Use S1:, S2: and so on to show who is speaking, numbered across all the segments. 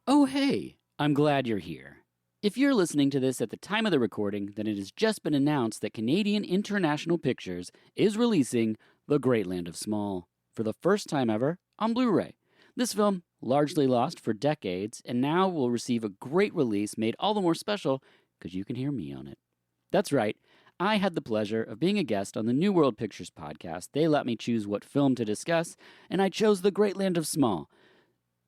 S1: Oh, hey, I'm glad you're here. If you're listening to this at the time of the recording, then it has just been announced that Canadian International Pictures is releasing The Great Land of Small for the first time ever on Blu-ray. This film, largely lost for decades, and now will receive a great release made all the more special because you can hear me on it. That's right, I had the pleasure of being a guest on the New World Pictures podcast. They let me choose what film to discuss, and I chose The Great Land of Small.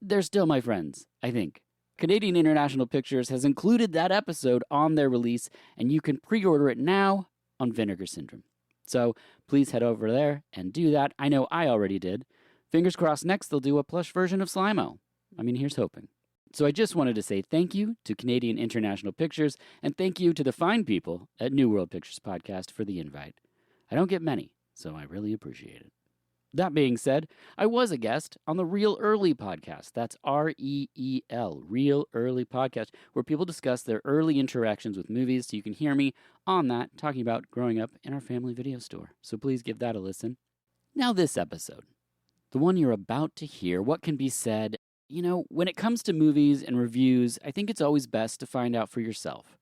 S1: They're still my friends, I think. Canadian International Pictures has included that episode on their release, and you can pre-order it now on Vinegar Syndrome. So please head over there and do that. I know I already did. Fingers crossed next they'll do a plush version of Slimo. I mean, here's hoping. So I just wanted to say thank you to Canadian International Pictures, and thank you to the fine people at New World Pictures Podcast for the invite. I don't get many, so I really appreciate it. That being said, I was a guest on the Real Early podcast. That's REEL, Real Early Podcast, where people discuss their early interactions with movies. So you can hear me on that, talking about growing up in our family video store. So please give that a listen. Now this episode, the one you're about to hear, what can be said? You know, when it comes to movies and reviews, I think it's always best to find out for yourself.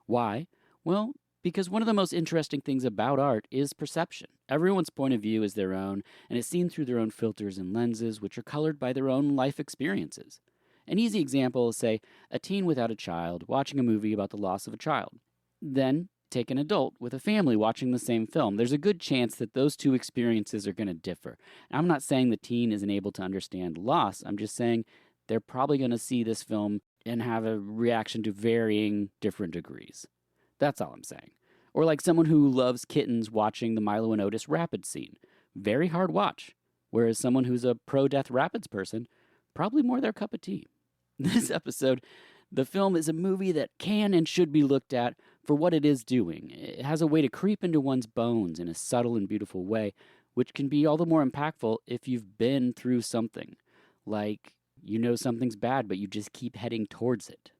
S1: Why? Well, because one of the most interesting things about art is perception. Everyone's point of view is their own, and it's seen through their own filters and lenses, which are colored by their own life experiences. An easy example is, say, a teen without a child watching a movie about the loss of a child. Then, take an adult with a family watching the same film. There's a good chance that those two experiences are going to differ. And I'm not saying the teen isn't able to understand loss. I'm just saying they're probably going to see this film and have a reaction to varying different degrees. That's all I'm saying. Or like someone who loves kittens watching the Milo and Otis Rapids scene. Very hard watch. Whereas someone who's a pro-Death Rapids person, probably more their cup of tea. This episode, the film is a movie that can and should be looked at for what it is doing. It has a way to creep into one's bones in a subtle and beautiful way, which can be all the more impactful if you've been through something. Like, you know something's bad, but you just keep heading towards it.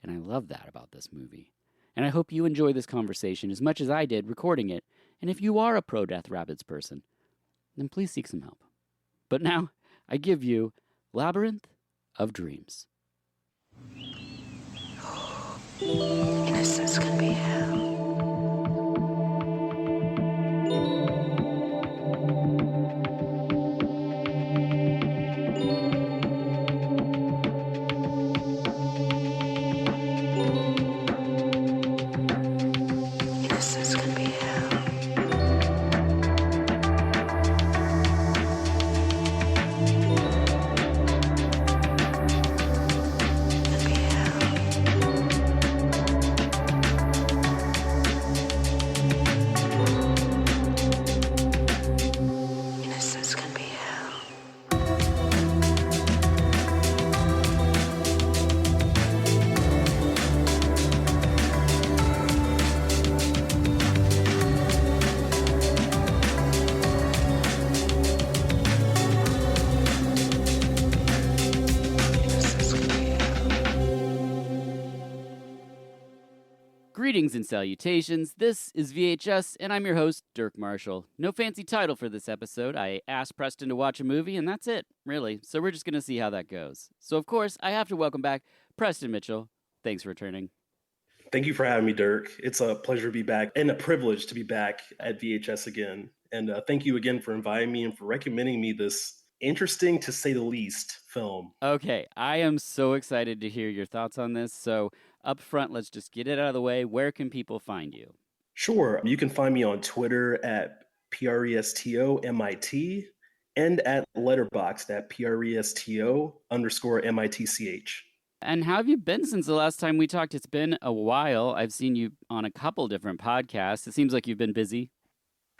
S1: And I love that about this movie. And I hope you enjoy this conversation as much as I did recording it. And if you are a pro-Death Rapids person, then please seek some help. But now, I give you Labyrinth of Dreams.
S2: Innocence can be hell. Innocence can be hell. Can be hell. Innocence can be hell. Innocence can be hell.
S1: Greetings and salutations. This is VHS, and I'm your host, Dirk Marshall. No fancy title for this episode. I asked Preston to watch a movie, and that's it, really. So we're just going to see how that goes. So, of course, I have to welcome back Preston Mitchell. Thanks for returning.
S3: Thank you for having me, Dirk. It's a pleasure to be back and a privilege to be back at VHS again. And thank you again for inviting me and for recommending me this interesting, to say the least, film.
S1: Okay, I am so excited to hear your thoughts on this. So, up front, let's just get it out of the way. Where can people find you?
S3: Sure, you can find me on Twitter at PRESTOMIT and at Letterboxd at PRESTO_MITCH.
S1: And how have you been since the last time we talked? It's been a while. I've seen you on a couple different podcasts. It seems like you've been busy.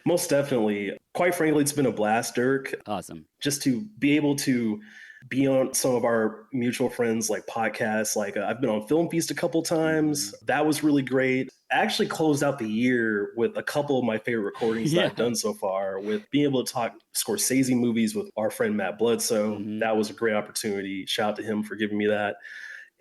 S3: Most definitely. Quite frankly, it's been a blast, Dirk.
S1: Awesome.
S3: Just to be able to be on some of our mutual friends like podcasts. Like I've been on Film Feast a couple times. That was really great. I actually closed out the year with a couple of my favorite recordings that I've done so far, with being able to talk Scorsese movies with our friend Matt Bledsoe. That was a great opportunity. Shout out to him for giving me that.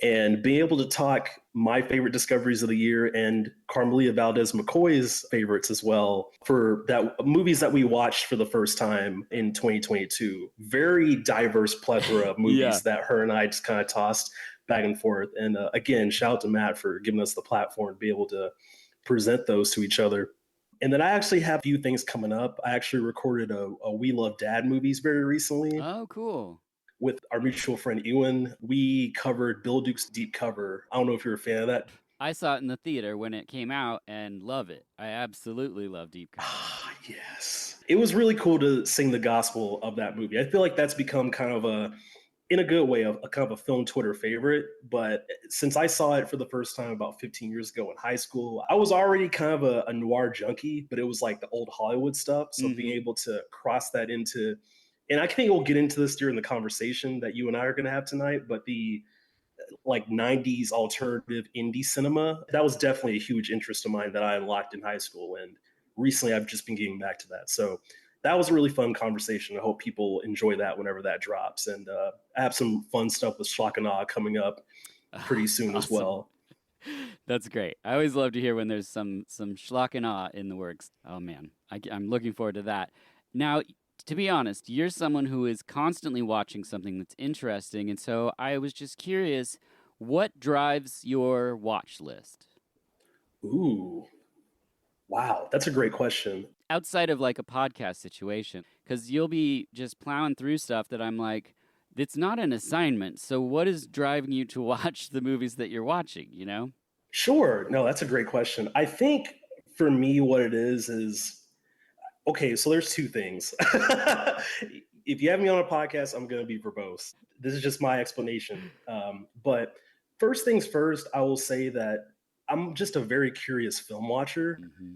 S3: And being able to talk my favorite discoveries of the year and Carmelia Valdez McCoy's favorites as well, for that movies that we watched for the first time in 2022. Very diverse plethora of movies that her and I just kind of tossed back and forth. And again, shout out to Matt for giving us the platform to be able to present those to each other. And then I actually have a few things coming up. I actually recorded a We Love Dad movies very recently
S1: Oh, cool.
S3: with our mutual friend Ewan. We covered Bill Duke's Deep Cover. I don't know if you're a fan of that.
S1: I saw it in the theater when it came out and love it. I absolutely love Deep Cover.
S3: Ah, yes. It was really cool to sing the gospel of that movie. I feel like that's become kind of in a good way, a kind of a film Twitter favorite. But since I saw it for the first time about 15 years ago in high school, I was already kind of a noir junkie, but it was like the old Hollywood stuff. So being able to cross that into, and I think we'll get into this during the conversation that you and I are going to have tonight, but the like 90s alternative indie cinema, that was definitely a huge interest of mine that I unlocked in high school. And recently I've just been getting back to that. So that was a really fun conversation. I hope people enjoy that whenever that drops. And I have some fun stuff with Schlock and Awe coming up pretty soon as well.
S1: That's great. I always love to hear when there's some schlock and awe in the works. Oh man, I'm looking forward to that. Now, to be honest, you're someone who is constantly watching something that's interesting, and so I was just curious, what drives your watch list?
S3: Ooh, wow, that's a great question.
S1: Outside of like a podcast situation, because you'll be just plowing through stuff that I'm like, it's not an assignment. So what is driving you to watch the movies that you're watching, you know?
S3: Sure. No, that's a great question. I think for me, what it is okay, so there's two things. If you have me on a podcast, I'm going to be verbose. This is just my explanation. But first things first, I will say that I'm just a very curious film watcher.
S1: Mm-hmm.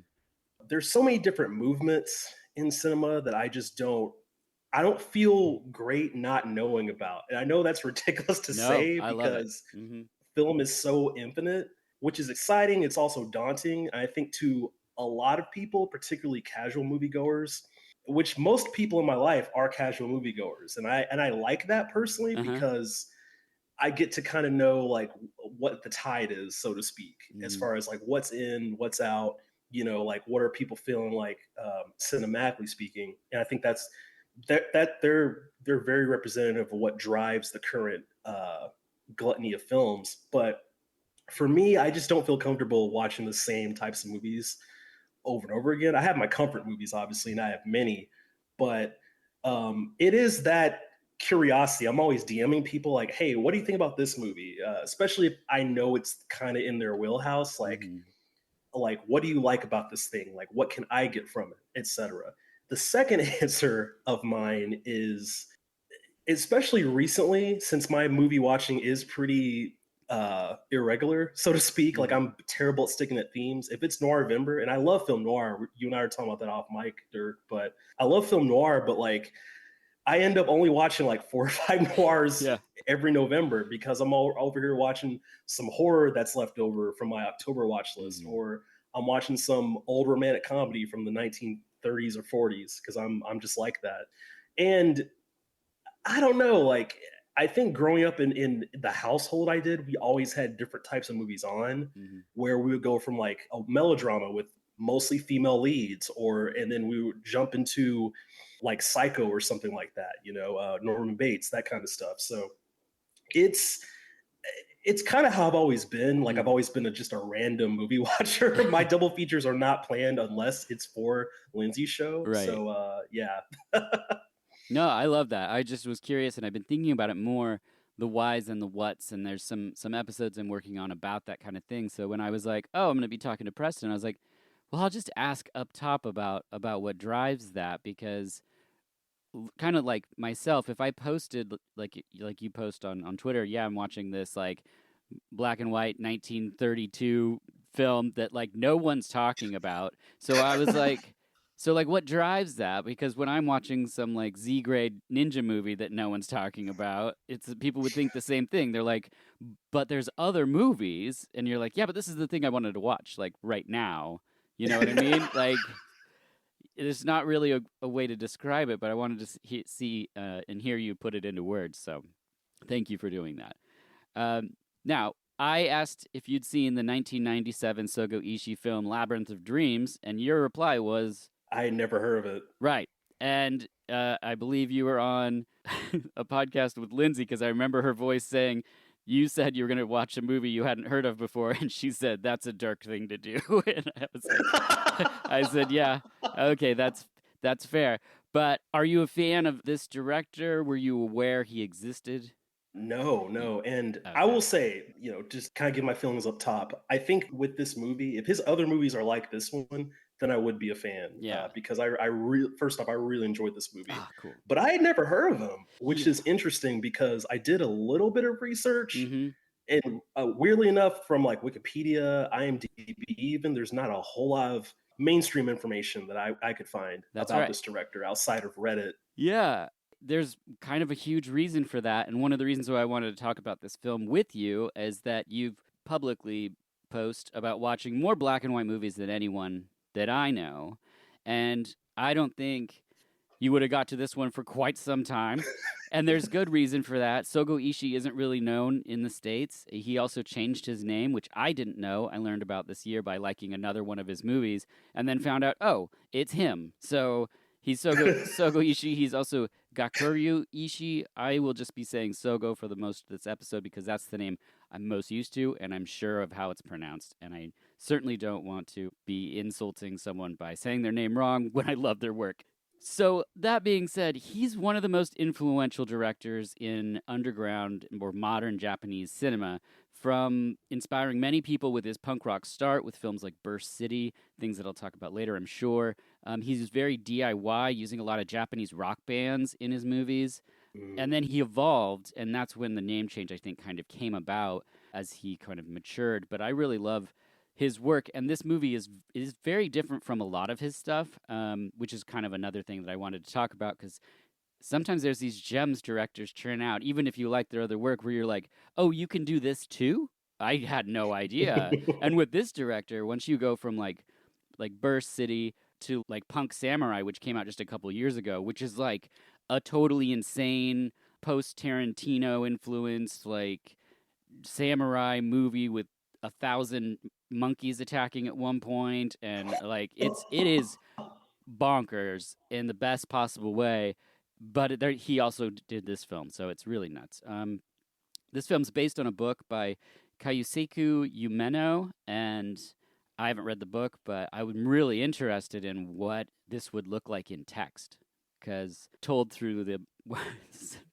S3: There's so many different movements in cinema that I don't feel great not knowing about. And I know that's ridiculous to say
S1: I love it.
S3: because
S1: Mm-hmm.
S3: film is so infinite, which is exciting. It's also daunting. And I think to a lot of people, particularly casual moviegoers, which most people in my life are casual moviegoers, and I like that personally because I get to kind of know like what the tide is, so to speak, as far as like what's in, what's out. You know, like what are people feeling like cinematically speaking, and I think that they're very representative of what drives the current gluttony of films. But for me, I just don't feel comfortable watching the same types of movies over and over again. I have my comfort movies, obviously, and I have many, but it is that curiosity. I'm always DMing people like, hey, what do you think about this movie? Especially if I know it's kind of in their wheelhouse, like, what do you like about this thing? Like, what can I get from it, etc. The second answer of mine is, especially recently, since my movie watching is pretty irregular, so to speak. Like I'm terrible at sticking at themes. If it's Noirvember, and I love film noir, you and I are talking about that off mic, Dirk, but I love film noir, but like I end up only watching like 4 or 5 noirs every November because I'm all over here watching some horror that's left over from my October watch list, or I'm watching some old romantic comedy from the 1930s or 40s because I'm just like that. And I don't know, like I think growing up in the household I did, we always had different types of movies on where we would go from like a melodrama with mostly female leads, and then we would jump into like Psycho or something like that, you know, Norman Bates, that kind of stuff. So it's kind of how I've always been. Like I've always been just a random movie watcher. My double features are not planned unless it's for Lindsay's show.
S1: Right.
S3: So yeah.
S1: No, I love that. I just was curious, and I've been thinking about it more, the whys and the whats, and there's some episodes I'm working on about that kind of thing. So when I was like, oh, I'm going to be talking to Preston, I was like, well, I'll just ask up top about what drives that, because kind of like myself, if I posted like you post on Twitter, yeah, I'm watching this like black and white 1932 film that like no one's talking about. So I was like, so like what drives that? Because when I'm watching some like Z grade ninja movie that no one's talking about, it's people would think the same thing. They're like, but there's other movies, and you're like, yeah, but this is the thing I wanted to watch like right now. You know what I mean? Like, there's not really a way to describe it, but I wanted to see and hear you put it into words. So thank you for doing that. Now, I asked if you'd seen the 1997 Sogo Ishii film Labyrinth of Dreams, and your reply was...
S3: I had never heard of it.
S1: Right. And I believe you were on a podcast with Lindsay, because I remember her voice saying, you said you were going to watch a movie you hadn't heard of before, and she said that's a dark thing to do. And I was like, I said, yeah, okay, that's fair. But are you a fan of this director? Were you aware he existed?
S3: No, no. And I
S1: Okay.
S3: will say, just kind of give my feelings up top. I think with this movie, if his other movies are like this one, then I would be a fan
S1: Yeah.
S3: because first off, I really enjoyed this movie,
S1: Ah, cool.
S3: but I had never heard of him, which
S1: He.
S3: is interesting because I did a little bit of research,
S1: Mm-hmm.
S3: and weirdly enough, from like Wikipedia, IMDb, even there's not a whole lot of mainstream information that I could find
S1: That's
S3: about
S1: right.
S3: this director outside of Reddit.
S1: Yeah, there's kind of a huge reason for that. And one of the reasons why I wanted to talk about this film with you is that you've publicly post about watching more black and white movies than anyone that I know. And I don't think you would have got to this one for quite some time. And there's good reason for that. Sogo Ishii isn't really known in the States. He also changed his name, which I didn't know. I learned about this year by liking another one of his movies and then found out, oh, it's him. So he's Sogo Ishii. He's also Gakuryu Ishii. I will just be saying Sogo for the most of this episode because that's the name I'm most used to and I'm sure of how it's pronounced. And I certainly don't want to be insulting someone by saying their name wrong when I love their work. So, that being said, he's one of the most influential directors in underground or modern Japanese cinema, from inspiring many people with his punk rock start with films like Burst City, things that I'll talk about later, I'm sure. He's very DIY, using a lot of Japanese rock bands in his movies. And then he evolved, and that's when the name change, I think, kind of came about as he kind of matured. But I really love his work, and this movie is very different from a lot of his stuff, which is kind of another thing that I wanted to talk about because sometimes there's these gems directors churn out, even if you like their other work, where you're like, oh, you can do this too? I had no idea. And with this director, once you go from like Burst City to like Punk Samurai, which came out just a couple years ago, which is like a totally insane post Tarantino influenced like samurai movie with 1,000 monkeys attacking at one point, and like it is bonkers in the best possible way. But he also did this film, so it's really nuts. This film's based on a book by Kayuseku Umeno, and I haven't read the book, but I'm really interested in what this would look like in text. Because told through the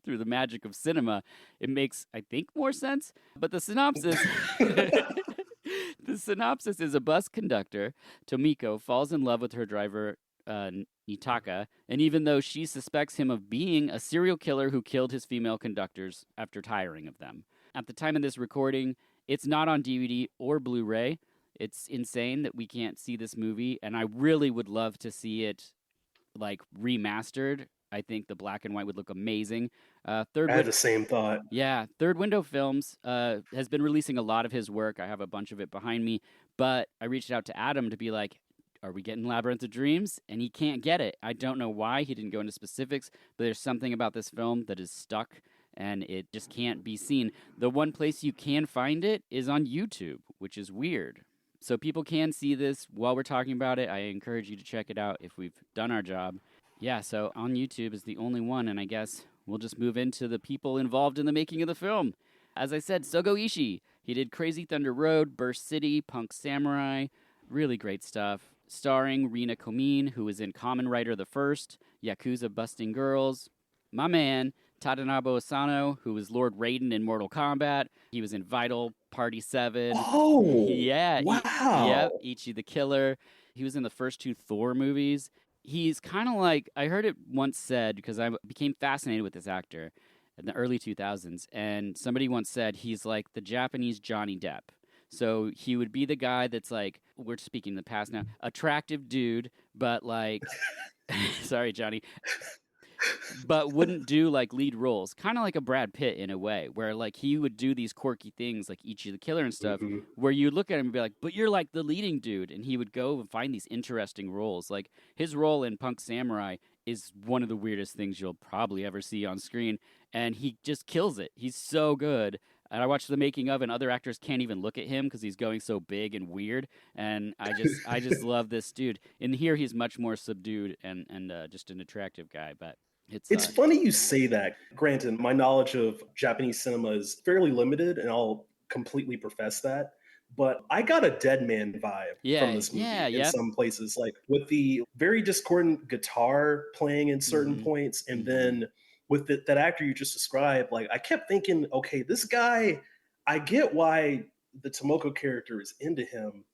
S1: through the magic of cinema, it makes, I think, more sense. But the synopsis, the synopsis is a bus conductor, Tomiko, falls in love with her driver, Nitaka, and even though she suspects him of being a serial killer who killed his female conductors after tiring of them. At the time of this recording, it's not on DVD or Blu-ray. It's insane that we can't see this movie, and I really would love to see it like remastered. I think the black and white would look amazing.
S3: I had the same thought.
S1: Yeah, Third Window Films has been releasing a lot of his work. I have a bunch of it behind me, but I reached out to Adam to be like, are we getting Labyrinth of Dreams? And he can't get it. I don't know why. He didn't go into specifics, but there's something about this film that is stuck and it just can't be seen. The one place you can find it is on YouTube, which is weird. So people can see this while we're talking about it. I encourage you to check it out if we've done our job. Yeah, so on YouTube is the only one, and I guess we'll just move into the people involved in the making of the film. As I said, Sogo Ishii. He did Crazy Thunder Road, Burst City, Punk Samurai. Really great stuff. Starring Rina Komin, who was in Kamen Rider the First, Yakuza Busting Girls. My man, Tadanobu Asano, who was Lord Raiden in Mortal Kombat. He was in Vital, Party 7.
S3: Oh,
S1: Yeah, yep,
S3: wow.
S1: Ichi the Killer. He was in the first two Thor movies. He's kind of like, I heard it once said, because I became fascinated with this actor in the early 2000s, and somebody once said he's like the Japanese Johnny Depp. So he would be the guy that's like, we're speaking in the past now, attractive dude, but like, sorry, Johnny, but wouldn't do like lead roles, kind of like a Brad Pitt in a way, where like he would do these quirky things like Ichi the Killer and stuff, where you look at him and be like, but you're like the leading dude, and he would go and find these interesting roles. Like his role in Punk Samurai is one of the weirdest things you'll probably ever see on screen, and he just kills it. He's so good. And I watched the making of, and other actors can't even look at him because he's going so big and weird. And I just love this dude. In here, he's much more subdued and just an attractive guy. But
S3: It's funny you say that. Granted, my knowledge of Japanese cinema is fairly limited, and I'll completely profess that. But I got a Dead Man vibe from
S1: yeah,
S3: this
S1: yeah,
S3: movie in
S1: yep.
S3: some places, like with the very discordant guitar playing in certain
S1: Mm-hmm.
S3: points, and
S1: Mm-hmm.
S3: then with that actor you just described. Like I kept thinking, okay, this guy, I get why the Tomoko character is into him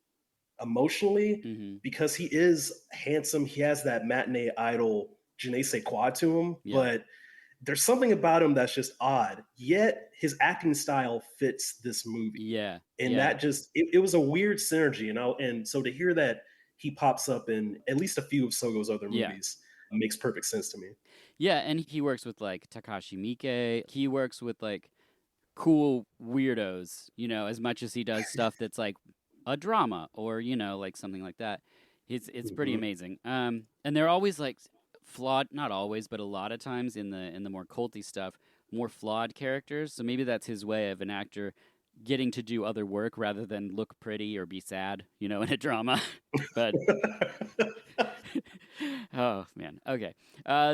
S3: emotionally
S1: Mm-hmm.
S3: because he is handsome. He has that matinee idol je ne sais quoi to him,
S1: Yeah.
S3: but there's something about him that's just odd. Yet his acting style fits this movie,
S1: Yeah.
S3: and
S1: Yeah.
S3: that just it was a weird synergy, you know. And so to hear that he pops up in at least a few of Sogo's other
S1: Yeah.
S3: movies makes perfect sense to me.
S1: Yeah, and he works with like Takashi Miike. He works with like cool weirdos, as much as he does stuff that's like a drama or, like something like that. It's pretty
S3: Mhm.
S1: amazing. And they're always like flawed, not always, but a lot of times in the more culty stuff, more flawed characters. So maybe that's his way of an actor getting to do other work rather than look pretty or be sad, in a drama. But oh man. Okay.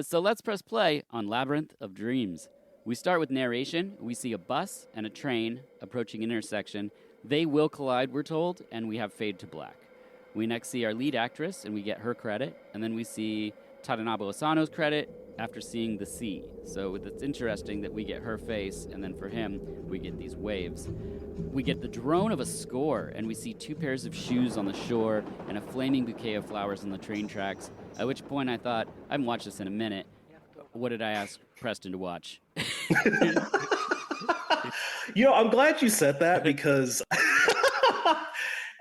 S1: So let's press play on Labyrinth of Dreams. We start with narration. We see a bus and a train approaching an intersection. They will collide, we're told, and we have fade to black. We next see our lead actress, and we get her credit, and then we see Tadanobu Asano's credit after seeing the sea. So it's interesting that we get her face, and then for him, we get these waves. We get the drone of a score, and we see two pairs of shoes on the shore and a flaming bouquet of flowers on the train tracks. At which point I thought, I haven't watched this in a minute. What did I ask Preston to watch?
S3: I'm glad you said that because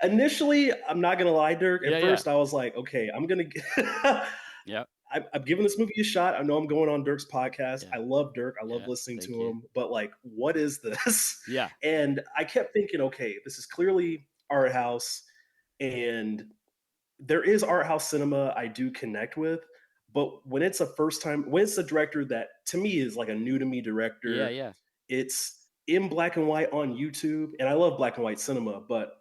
S3: initially, I'm not gonna lie, Dirk. At
S1: Yeah, yeah.
S3: first, I was like, okay, I'm gonna.
S1: Yep.
S3: I've given this movie a shot. I know I'm going on Dirk's podcast.
S1: Yeah.
S3: I love Dirk. I love
S1: Yeah.
S3: listening
S1: Thank
S3: to
S1: you.
S3: him. But like, what is this?
S1: Yeah.
S3: And I kept thinking, okay, this is clearly art house, and there is art house cinema I do connect with. But when it's a first time, when it's a director that to me is like a new to me
S1: Yeah,
S3: director,
S1: yeah.
S3: it's in black and white on YouTube, and I love black and white cinema. But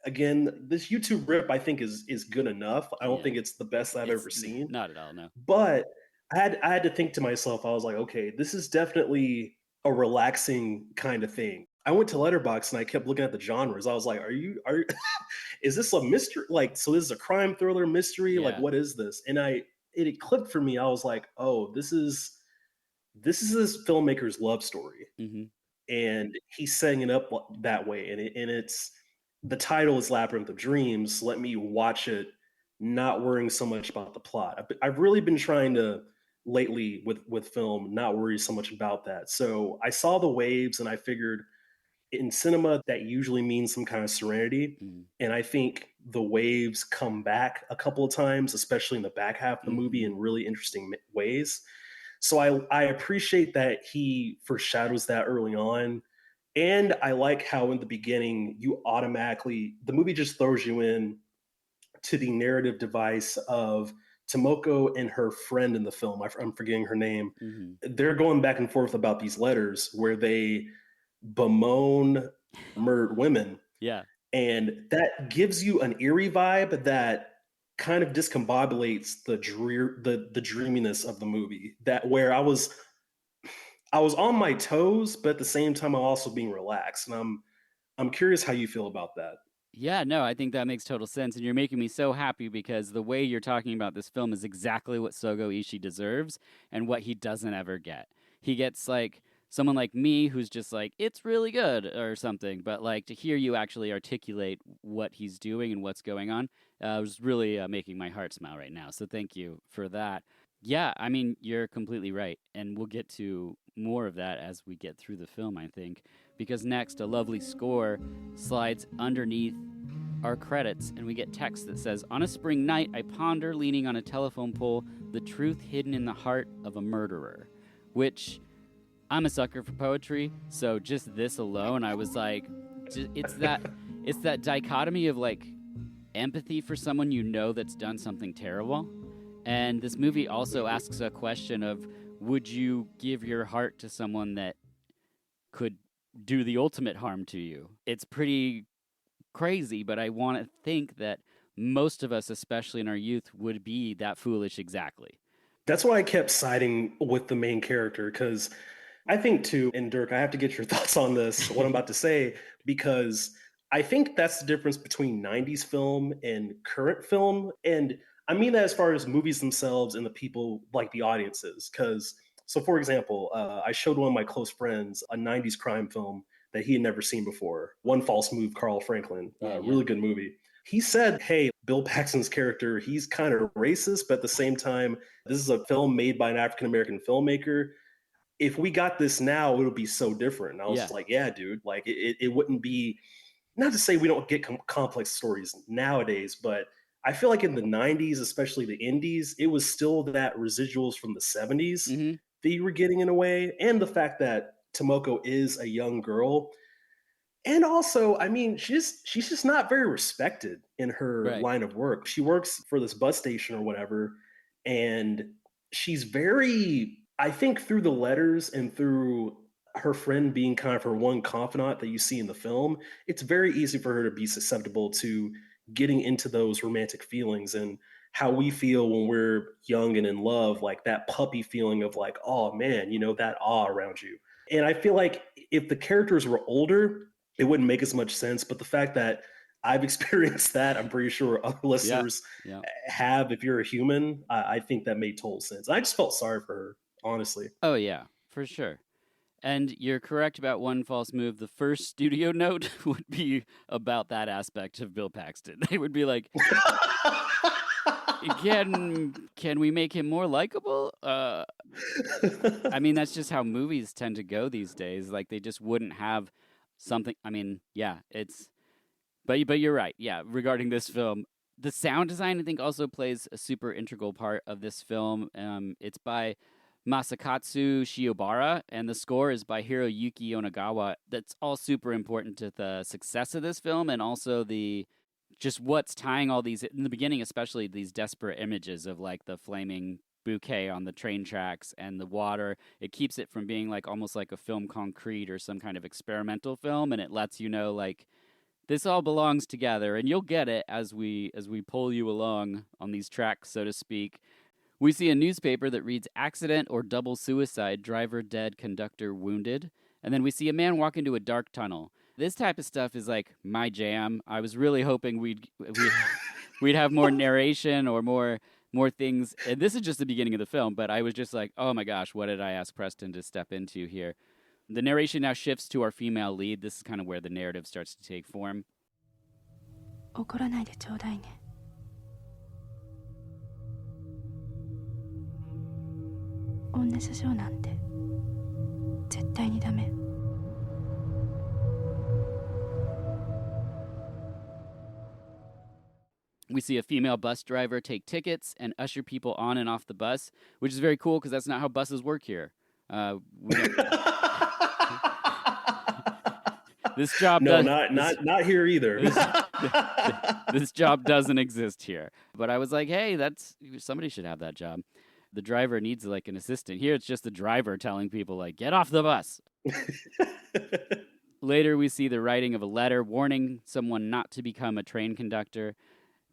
S3: again, this YouTube rip I think is good enough. I don't
S1: Yeah.
S3: think it's the best I've
S1: It's
S3: ever seen,
S1: not at all, no.
S3: but I had to think to myself. I was like, okay, this is definitely a relaxing kind of thing. I went to Letterbox and I kept looking at the genres. I was like, are is this a mystery? Like, so this is a crime thriller mystery? Like,
S1: Yeah.
S3: what is this? And it clicked for me. I was like, oh, this is this filmmaker's love story,
S1: Mm-hmm.
S3: and he's setting it up that way. And it's the title is Labyrinth of Dreams. Let me watch it, not worrying so much about the plot. I've really been trying to lately with film not worry so much about that. So I saw the waves, and I figured in cinema that usually means some kind of serenity.
S1: Mm-hmm.
S3: And I think the waves come back a couple of times, especially in the back half of the movie,
S1: Mm-hmm.
S3: in really interesting ways. So I appreciate that he foreshadows that early on. And I like how in the beginning you automatically the movie just throws you in to the narrative device of Tomoko and her friend in the film. I'm forgetting her name.
S1: Mm-hmm.
S3: They're going back and forth about these letters where they bemoan murdered women,
S1: Yeah.
S3: and that gives you an eerie vibe that kind of discombobulates the dreaminess of the movie. That where I was on my toes, but at the same time I'm also being relaxed. And I'm curious how you feel about that.
S1: Yeah, no, I think that makes total sense. And you're making me so happy because the way you're talking about this film is exactly what Sogo Ishii deserves and what he doesn't ever get. He gets like someone like me who's just like, it's really good or something. But like to hear you actually articulate what he's doing and what's going on was really making my heart smile right now. So thank you for that. Yeah, I mean, you're completely right. And we'll get to more of that as we get through the film, I think. Because next, a lovely score slides underneath our credits, and we get text that says, "On a spring night, I ponder, leaning on a telephone pole, the truth hidden in the heart of a murderer." Which, I'm a sucker for poetry, so just this alone, I was like, it's that dichotomy of like empathy for someone you know that's done something terrible. And this movie also asks a question of, would you give your heart to someone that could do the ultimate harm to you? It's pretty crazy, but I want to think that most of us, especially in our youth, would be that foolish exactly.
S3: That's why I kept siding with the main character because I think too, and Dirk, I have to get your thoughts on this, what I'm about to say, because I think that's the difference between 90s film and current film. And I mean that as far as movies themselves and the people, like the audiences. Because, so for example, I showed one of my close friends a 90s crime film that he had never seen before, One False Move, Carl Franklin.
S1: Yeah.
S3: Really good movie. He said, hey, Bill Paxton's character, he's kind of racist, but at the same time, this is a film made by an African American filmmaker. If we got this now, it would be so different. And I was
S1: Yeah.
S3: just like, yeah, dude, like it wouldn't be, not to say we don't get complex stories nowadays, but I feel like in the 90s, especially the indies, it was still that residuals from the 70s
S1: Hmm.
S3: that you were getting in a way. And the fact that Tomoko is a young girl, and also, I mean, she's just not very respected in her
S1: Right.
S3: line of work. She works for this bus station or whatever, and she's very, I think through the letters and through her friend being kind of her one confidant that you see in the film, it's very easy for her to be susceptible to getting into those romantic feelings and how we feel when we're young and in love, like that puppy feeling of like, oh man, that awe around you. And I feel like if the characters were older, it wouldn't make as much sense. But the fact that I've experienced that, I'm pretty sure other
S1: Yeah.
S3: listeners
S1: Yeah.
S3: have. If you're a human, I think that made total sense. I just felt sorry for her, honestly.
S1: Oh yeah, for sure. And you're correct about One False Move. The first studio note would be about that aspect of Bill Paxton. They would be like, can we make him more likable? I mean, that's just how movies tend to go these days. Like they just wouldn't have something. I mean, yeah, it's. But you're right. Yeah, regarding this film, the sound design I think also plays a super integral part of this film. It's by Masakatsu Shiobara, and the score is by Hiroyuki Onagawa. That's all super important to the success of this film, and also the just what's tying all these in the beginning, especially these desperate images of like the flaming bouquet on the train tracks and the water. It keeps it from being like almost like a film concrete or some kind of experimental film, and it lets you know like this all belongs together, and you'll get it as we pull you along on these tracks, so to speak. We see a newspaper that reads accident or double suicide, driver dead, conductor wounded. And then we see a man walk into a dark tunnel. This type of stuff is like my jam. I was really hoping we'd have more narration or more things. And this is just the beginning of the film, but I was just like, "Oh my gosh, what did I ask Preston to step into here?" The narration now shifts to our female lead. This is kind of where the narrative starts to take form.
S4: 怒らないでちょうだいね。女車掌なんて絶対にダメ。
S1: We see a female bus driver take tickets and usher people on and off the bus, which is very cool because that's not how buses work here. This job
S3: No,
S1: does,
S3: not here either.
S1: this job doesn't exist here. But I was like, hey, somebody should have that job. The driver needs like an assistant. Here it's just the driver telling people like, get off the bus. Later we see the writing of a letter warning someone not to become a train conductor.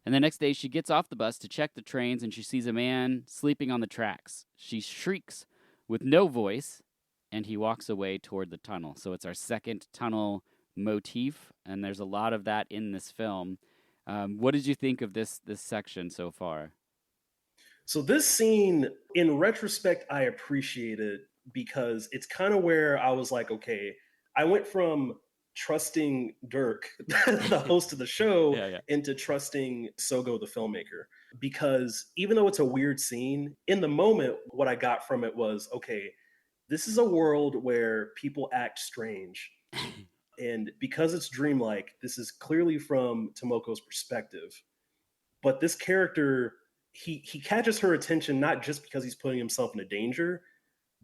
S1: And the next day she gets off the bus to check the trains and she sees a man sleeping on the tracks. She shrieks with no voice and he walks away toward the tunnel. So it's our second tunnel motif, and there's a lot of that in this film. What did you think of this section so far?
S3: So this scene, in retrospect, I appreciate it because it's kind of where I was like, okay, I went from trusting Dirk, the host of the show,
S1: Yeah.
S3: into trusting Sogo, the filmmaker. Because even though it's a weird scene, in the moment, what I got from it was, okay, this is a world where people act strange. And because it's dreamlike, this is clearly from Tomoko's perspective. But this character, he catches her attention not just because he's putting himself in a danger,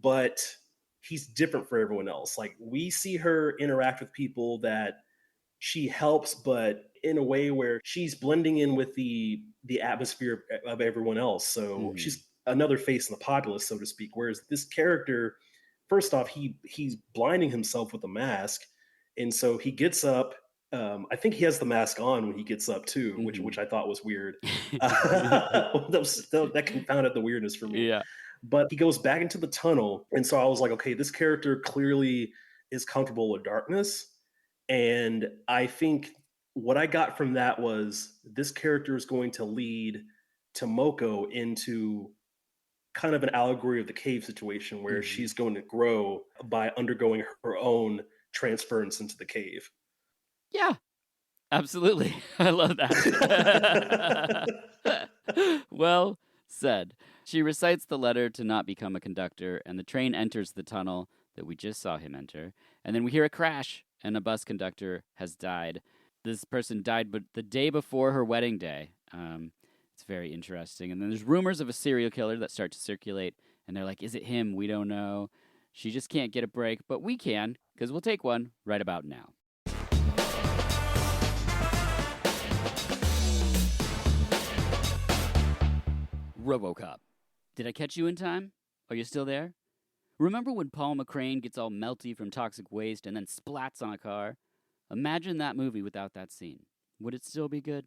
S3: but he's different for everyone else. Like we see her interact with people that she helps, but in a way where she's blending in with the atmosphere of everyone else. So she's another face in the populace, so to speak. Whereas this character, first off, he's blinding himself with a mask, and so he gets up I think he has the mask on when he gets up too, which I thought was weird. That confounded the weirdness for me.
S1: Yeah.
S3: But he goes back into the tunnel, and so I was like, okay, this character clearly is comfortable with darkness, and I think what I got from that was this character is going to lead Tomoko into kind of an allegory of the cave situation where
S1: Mhm.
S3: she's going to grow by undergoing her own transference into the cave.
S1: Yeah, absolutely. I love that. Well said. She recites the letter to not become a conductor, and the train enters the tunnel that we just saw him enter. And then we hear a crash, and a bus conductor has died. This person died but the day before her wedding day. It's very interesting. And then there's rumors of a serial killer that start to circulate, and they're like, is it him? We don't know. She just can't get a break, but we can, because we'll take one right about now. RoboCop. Did I catch you in time? Are you still there? Remember when Paul McCrane gets all melty from toxic waste and then splats on a car? Imagine that movie without that scene. Would it still be good?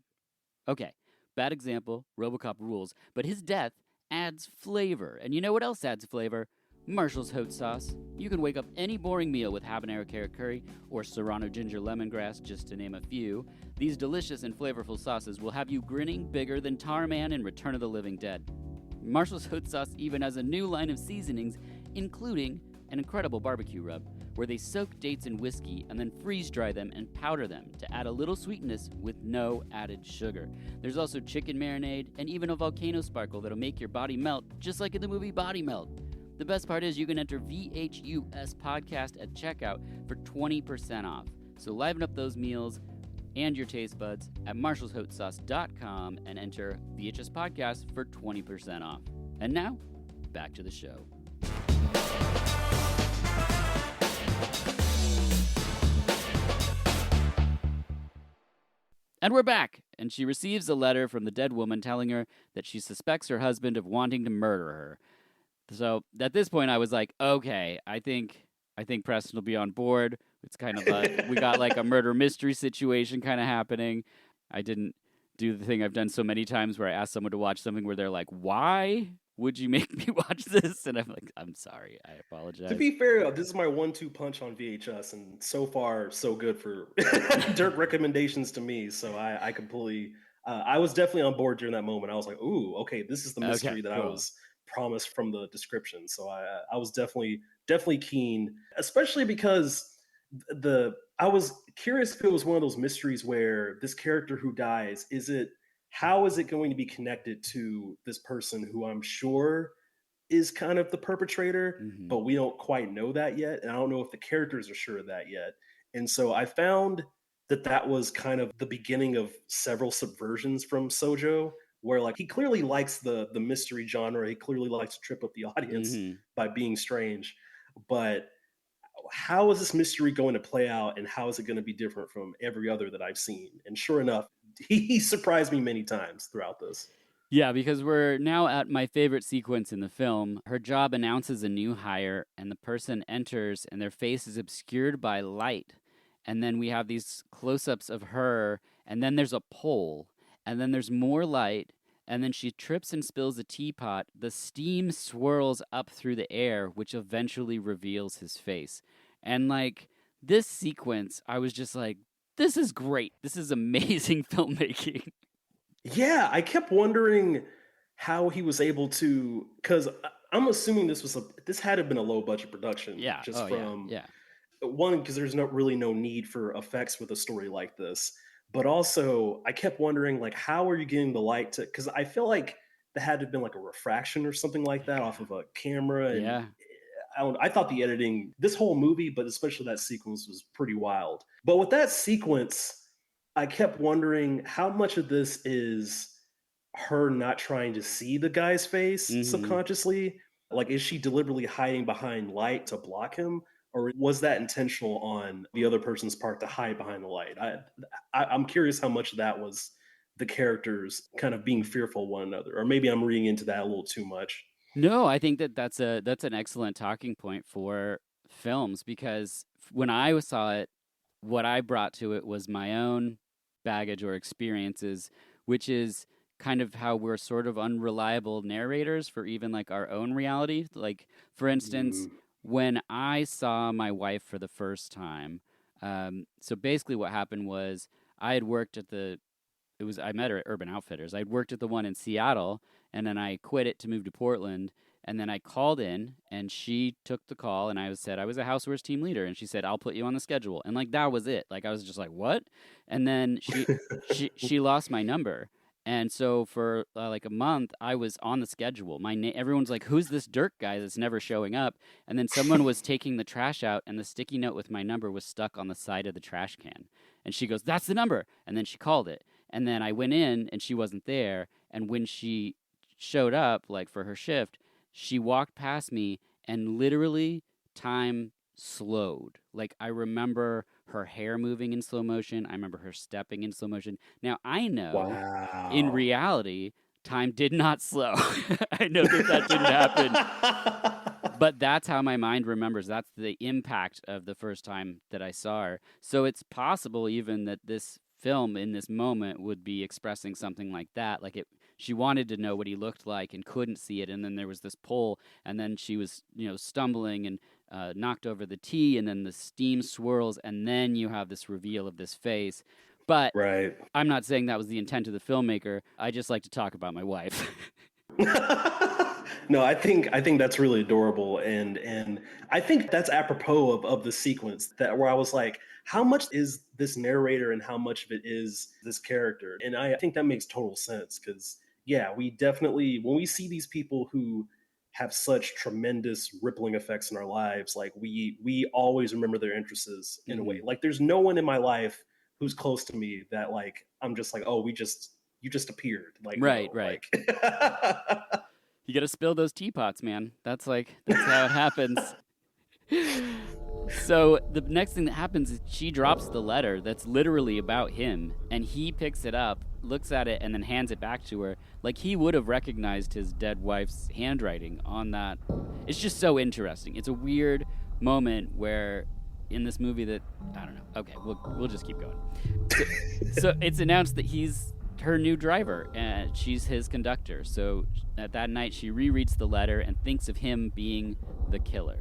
S1: Okay, bad example, RoboCop rules, but his death adds flavor. And you know what else adds flavor? Marshall's Hot Sauce. You can wake up any boring meal with habanero carrot curry or serrano ginger lemongrass, just to name a few. These delicious and flavorful sauces will have you grinning bigger than Tarman in Return of the Living Dead. Marshall's Hot Sauce even has a new line of seasonings, including an incredible barbecue rub, where they soak dates in whiskey and then freeze dry them and powder them to add a little sweetness with no added sugar. There's also chicken marinade and even a volcano sparkle that'll make your body melt, just like in the movie Body Melt. The best part is you can enter VHUS Podcast at checkout for 20% off. So liven up those meals and your taste buds at marshallshotsauce.com and enter VHS Podcast for 20% off. And now, back to the show. And we're back, and she receives a letter from the dead woman telling her that she suspects her husband of wanting to murder her. So at this point, I was like, okay, I think Preston will be on board. It's kind of we got like a murder mystery situation kind of happening. I didn't do the thing I've done so many times where I ask someone to watch something where they're like, why would you make me watch this? And I'm like, I'm sorry, I apologize.
S3: To be fair, this is my 1-2 punch on VHS, and so far, so good for dirt recommendations to me. So I completely, I was definitely on board during that moment. I was like, ooh, okay, this is the mystery that I
S1: cool.
S3: was promised from the description. So I was definitely keen, especially because I was curious if it was one of those mysteries where this character who dies, how is it going to be connected to this person who I'm sure is kind of the perpetrator,
S1: Mhm.
S3: but we don't quite know that yet. And I don't know if the characters are sure of that yet. And so I found that was kind of the beginning of several subversions from Sojo, where like he clearly likes the mystery genre. He clearly likes to trip up the audience
S1: Mhm.
S3: by being strange. But how is this mystery going to play out, and how is it going to be different from every other that I've seen? And sure enough, he surprised me many times throughout this.
S1: Yeah, because we're now at my favorite sequence in the film. Her job announces a new hire, and the person enters, and their face is obscured by light. And then we have these close ups of her, and then there's a pole, and then there's more light, and then she trips and spills a teapot. The steam swirls up through the air, which eventually reveals his face. And like this sequence, I was just like, this is great. This is amazing filmmaking.
S3: Yeah, I kept wondering how he was able to, because I'm assuming this had to have been a low budget production,
S1: Yeah.
S3: just
S1: Oh, yeah.
S3: from
S1: Yeah.
S3: one, because there's no need for effects with a story like this, but also I kept wondering like how are you getting the light to, because I feel like there had to have been like a refraction or something like that off of a camera, and
S1: Yeah.
S3: I thought the editing, this whole movie, but especially that sequence, was pretty wild. But with that sequence, I kept wondering how much of this is her not trying to see the guy's face
S1: Mhm.
S3: subconsciously. Like, is she deliberately hiding behind light to block him? Or was that intentional on the other person's part to hide behind the light? I'm curious how much of that was the characters kind of being fearful of one another. Or maybe I'm reading into that a little too much.
S1: No, I think that's an excellent talking point for films because when I saw it what I brought to it was my own baggage or experiences, which is kind of how we're sort of unreliable narrators for even like our own reality. Like, for instance, when I saw my wife for the first time, so basically what happened was I had worked at I met her at Urban Outfitters. I'd worked at the one in Seattle, and then I quit it to move to Portland. And then I called in, and she took the call, and I said I was a housewares team leader, and she said I'll put you on the schedule, and like that was it. Like I was just like what? And then she lost my number, and so for like a month I was on the schedule. Everyone's like, who's this Dirk guy that's never showing up? And then someone was taking the trash out, and the sticky note with my number was stuck on the side of the trash can. And she goes, "That's the number," and then she called it. And then I went in, and she wasn't there. And when she showed up, like for her shift, she walked past me and literally time slowed. Like I remember her hair moving in slow motion. I remember her stepping in slow motion. Now I know in
S3: Wow.
S1: reality, time did not slow. I know that didn't happen. But that's how my mind remembers. That's the impact of the first time that I saw her. So it's possible even that this film in this moment would be expressing something like that. Like she wanted to know what he looked like and couldn't see it, and then there was this pull, and then she was stumbling and knocked over the tea, and then the steam swirls, and then you have this reveal of this face. But
S3: Right.
S1: I'm not saying that was the intent of the filmmaker. I just like to talk about my wife.
S3: No, I think that's really adorable, and I think that's apropos of the sequence that where I was like, how much is this narrator and how much of it is this character? And I think that makes total sense because yeah, we definitely when we see these people who have such tremendous rippling effects in our lives, like we always remember their interests in a way. Like there's no one in my life who's close to me that like I'm just like, oh, you just appeared. Like
S1: Right,
S3: no,
S1: right.
S3: like
S1: You got to spill those teapots, man. That's how it happens. So the next thing that happens is she drops the letter that's literally about him, and he picks it up, looks at it, and then hands it back to her. Like he would have recognized his dead wife's handwriting on that. It's just so interesting. It's a weird moment where in this movie that I don't know. Okay, we'll just keep going. So it's announced that he's her new driver and she's his conductor. So at that night she rereads the letter and thinks of him being the killer.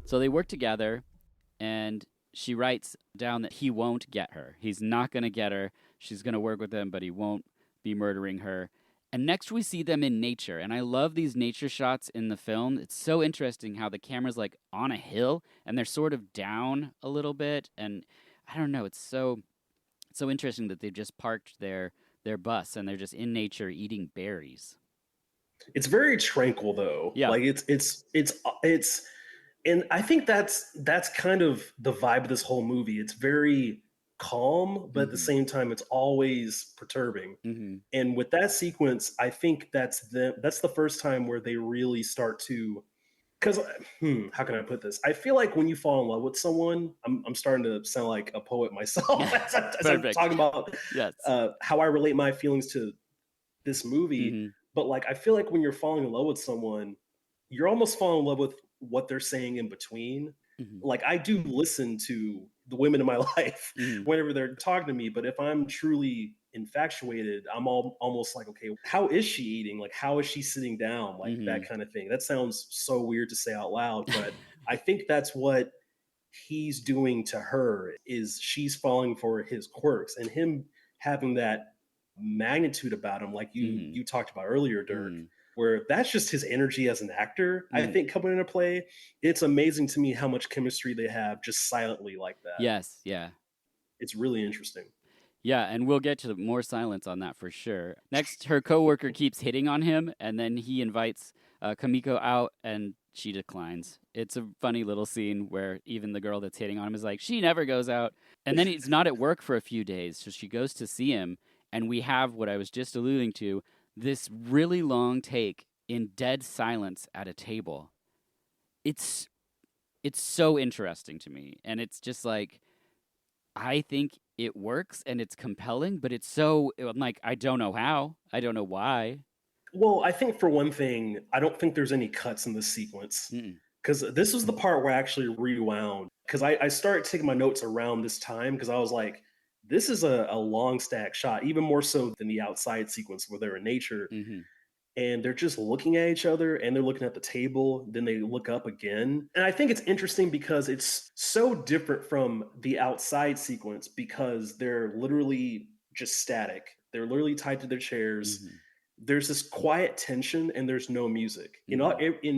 S1: So they work together, and she writes down that he won't get her. He's not going to get her. She's going to work with him, but he won't be murdering her. And next we see them in nature, and I love these nature shots in the film. It's so interesting how the camera's like on a hill, and they're sort of down a little bit, and I don't know, it's so interesting that they've just parked their bus and they're just in nature eating berries.
S3: it's very tranquil though.
S1: Yeah.
S3: Like it's and I think that's kind of the vibe of this whole movie. It's very calm, but at the same time it's always perturbing.
S1: Mm-hmm.
S3: And with that sequence, I think that's the first time where they really start to because how can I put this? I feel like when you fall in love with someone, I'm starting to sound like a poet myself as I'm talking about
S1: Yes.
S3: how I relate my feelings to this movie.
S1: Mm-hmm.
S3: But like, I feel like when you're falling in love with someone, you're almost falling in love with what they're saying in between.
S1: Mm-hmm.
S3: Like I do listen to the women in my life
S1: Mm-hmm.
S3: whenever they're talking to me, but if I'm truly infatuated, I'm almost like, okay, how is she eating? Like, how is she sitting down? Like that kind of thing. That sounds so weird to say out loud, but I think that's what he's doing to her is she's falling for his quirks and him having that magnitude about him, like you talked about earlier, Dirk, where that's just his energy as an actor. I think coming into play, it's amazing to me how much chemistry they have just silently like that.
S1: Yes, yeah.
S3: It's really interesting.
S1: Yeah, and we'll get to more silence on that for sure. Next, her coworker keeps hitting on him, and then he invites Kamiko out, and she declines. It's a funny little scene where even the girl that's hitting on him is like, she never goes out. And then he's not at work for a few days, so she goes to see him, and we have what I was just alluding to, this really long take in dead silence at a table. It's so interesting to me, and it's just like, I think it works and it's compelling, but I'm like, I don't know how. I don't know why.
S3: Well, I think for one thing, I don't think there's any cuts in this sequence. Because this was the part where I actually rewound. Because I started taking my notes around this time because I was like, this is a long stack shot, even more so than the outside sequence where they're in nature.
S1: Mm-hmm.
S3: And they're just looking at each other and they're looking at the table. Then they look up again. And I think it's interesting because it's so different from the outside sequence because they're literally just static. They're literally tied to their chairs.
S1: Mm-hmm.
S3: There's this quiet tension and there's no music. In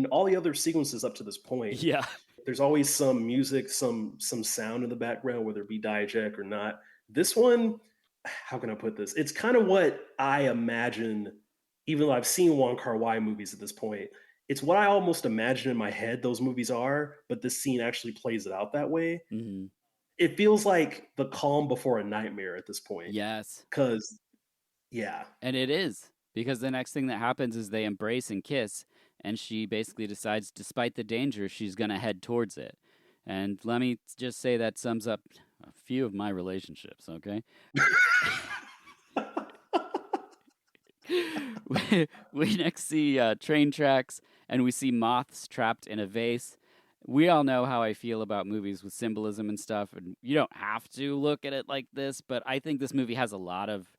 S3: all the other sequences up to this point,
S1: Yeah.
S3: there's always some music, some sound in the background, whether it be diegetic or not. This one, how can I put this? It's kind of what I imagine, even though I've seen Wong Kar-wai movies at this point. It's what I almost imagine in my head those movies are, but this scene actually plays it out that way.
S1: Mm-hmm.
S3: It feels like the calm before a nightmare at this point.
S1: Yes.
S3: Because, yeah.
S1: And it is. Because the next thing that happens is they embrace and kiss, and she basically decides, despite the danger, she's going to head towards it. And let me just say that sums up a few of my relationships, okay? we next see train tracks, and we see moths trapped in a vase. We all know how I feel about movies with symbolism and stuff, and you don't have to look at it like this, but I think this movie has a lot of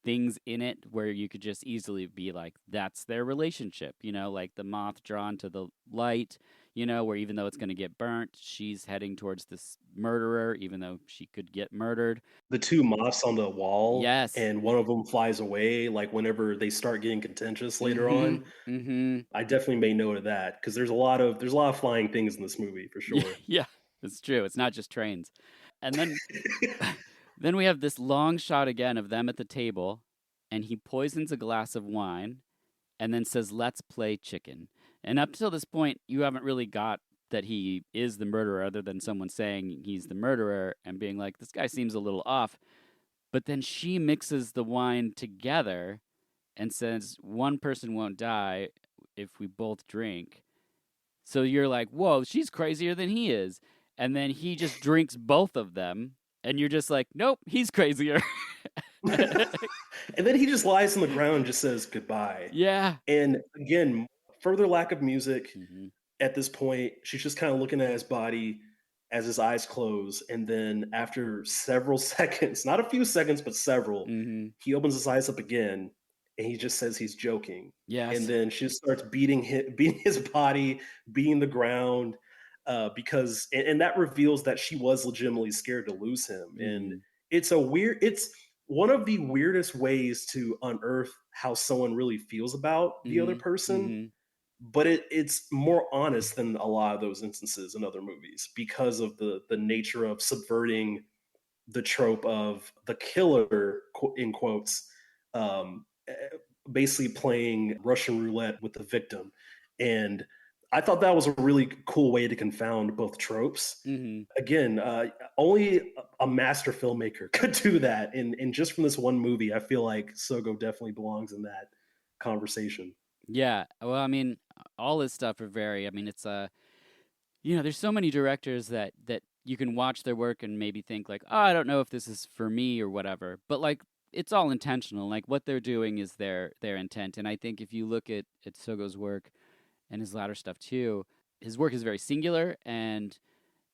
S1: things in it where you could just easily be like, that's their relationship, like the moth drawn to the light, where even though it's going to get burnt, she's heading towards this murderer, even though she could get murdered.
S3: The two moths on the wall,
S1: Yes.
S3: and one of them flies away, like whenever they start getting contentious later on.
S1: Mm-hmm.
S3: I definitely made note of that because there's a lot of flying things in this movie for sure.
S1: Yeah, it's true. It's not just trains. And then then we have this long shot again of them at the table, and he poisons a glass of wine and then says, "Let's play chicken." And up till this point, you haven't really got that he is the murderer other than someone saying he's the murderer and being like, this guy seems a little off. But then she mixes the wine together and says, one person won't die if we both drink. So you're like, whoa, she's crazier than he is. And then he just drinks both of them. And you're just like, nope, he's crazier.
S3: And then he just lies on the ground and just says goodbye.
S1: Yeah.
S3: And again, further lack of music.
S1: Mm-hmm.
S3: At this point, she's just kind of looking at his body as his eyes close. And then after several seconds, not a few seconds, but several,
S1: Mm-hmm.
S3: he opens his eyes up again and he just says he's joking.
S1: Yes.
S3: And then she starts beating his body, beating the ground, because that reveals that she was legitimately scared to lose him.
S1: Mm-hmm.
S3: And it's one of the weirdest ways to unearth how someone really feels about the other person.
S1: Mm-hmm.
S3: But it's more honest than a lot of those instances in other movies because of the nature of subverting the trope of the killer, in quotes, basically playing Russian roulette with the victim. And I thought that was a really cool way to confound both tropes.
S1: Mm-hmm.
S3: Again, only a master filmmaker could do that. And just from this one movie, I feel like Sogo definitely belongs in that conversation.
S1: Yeah. Well, I mean, all his stuff are it's there's so many directors that you can watch their work and maybe think like, oh, I don't know if this is for me or whatever. But like, it's all intentional. Like what they're doing is their intent. And I think if you look at Sogo's work and his latter stuff too, his work is very singular and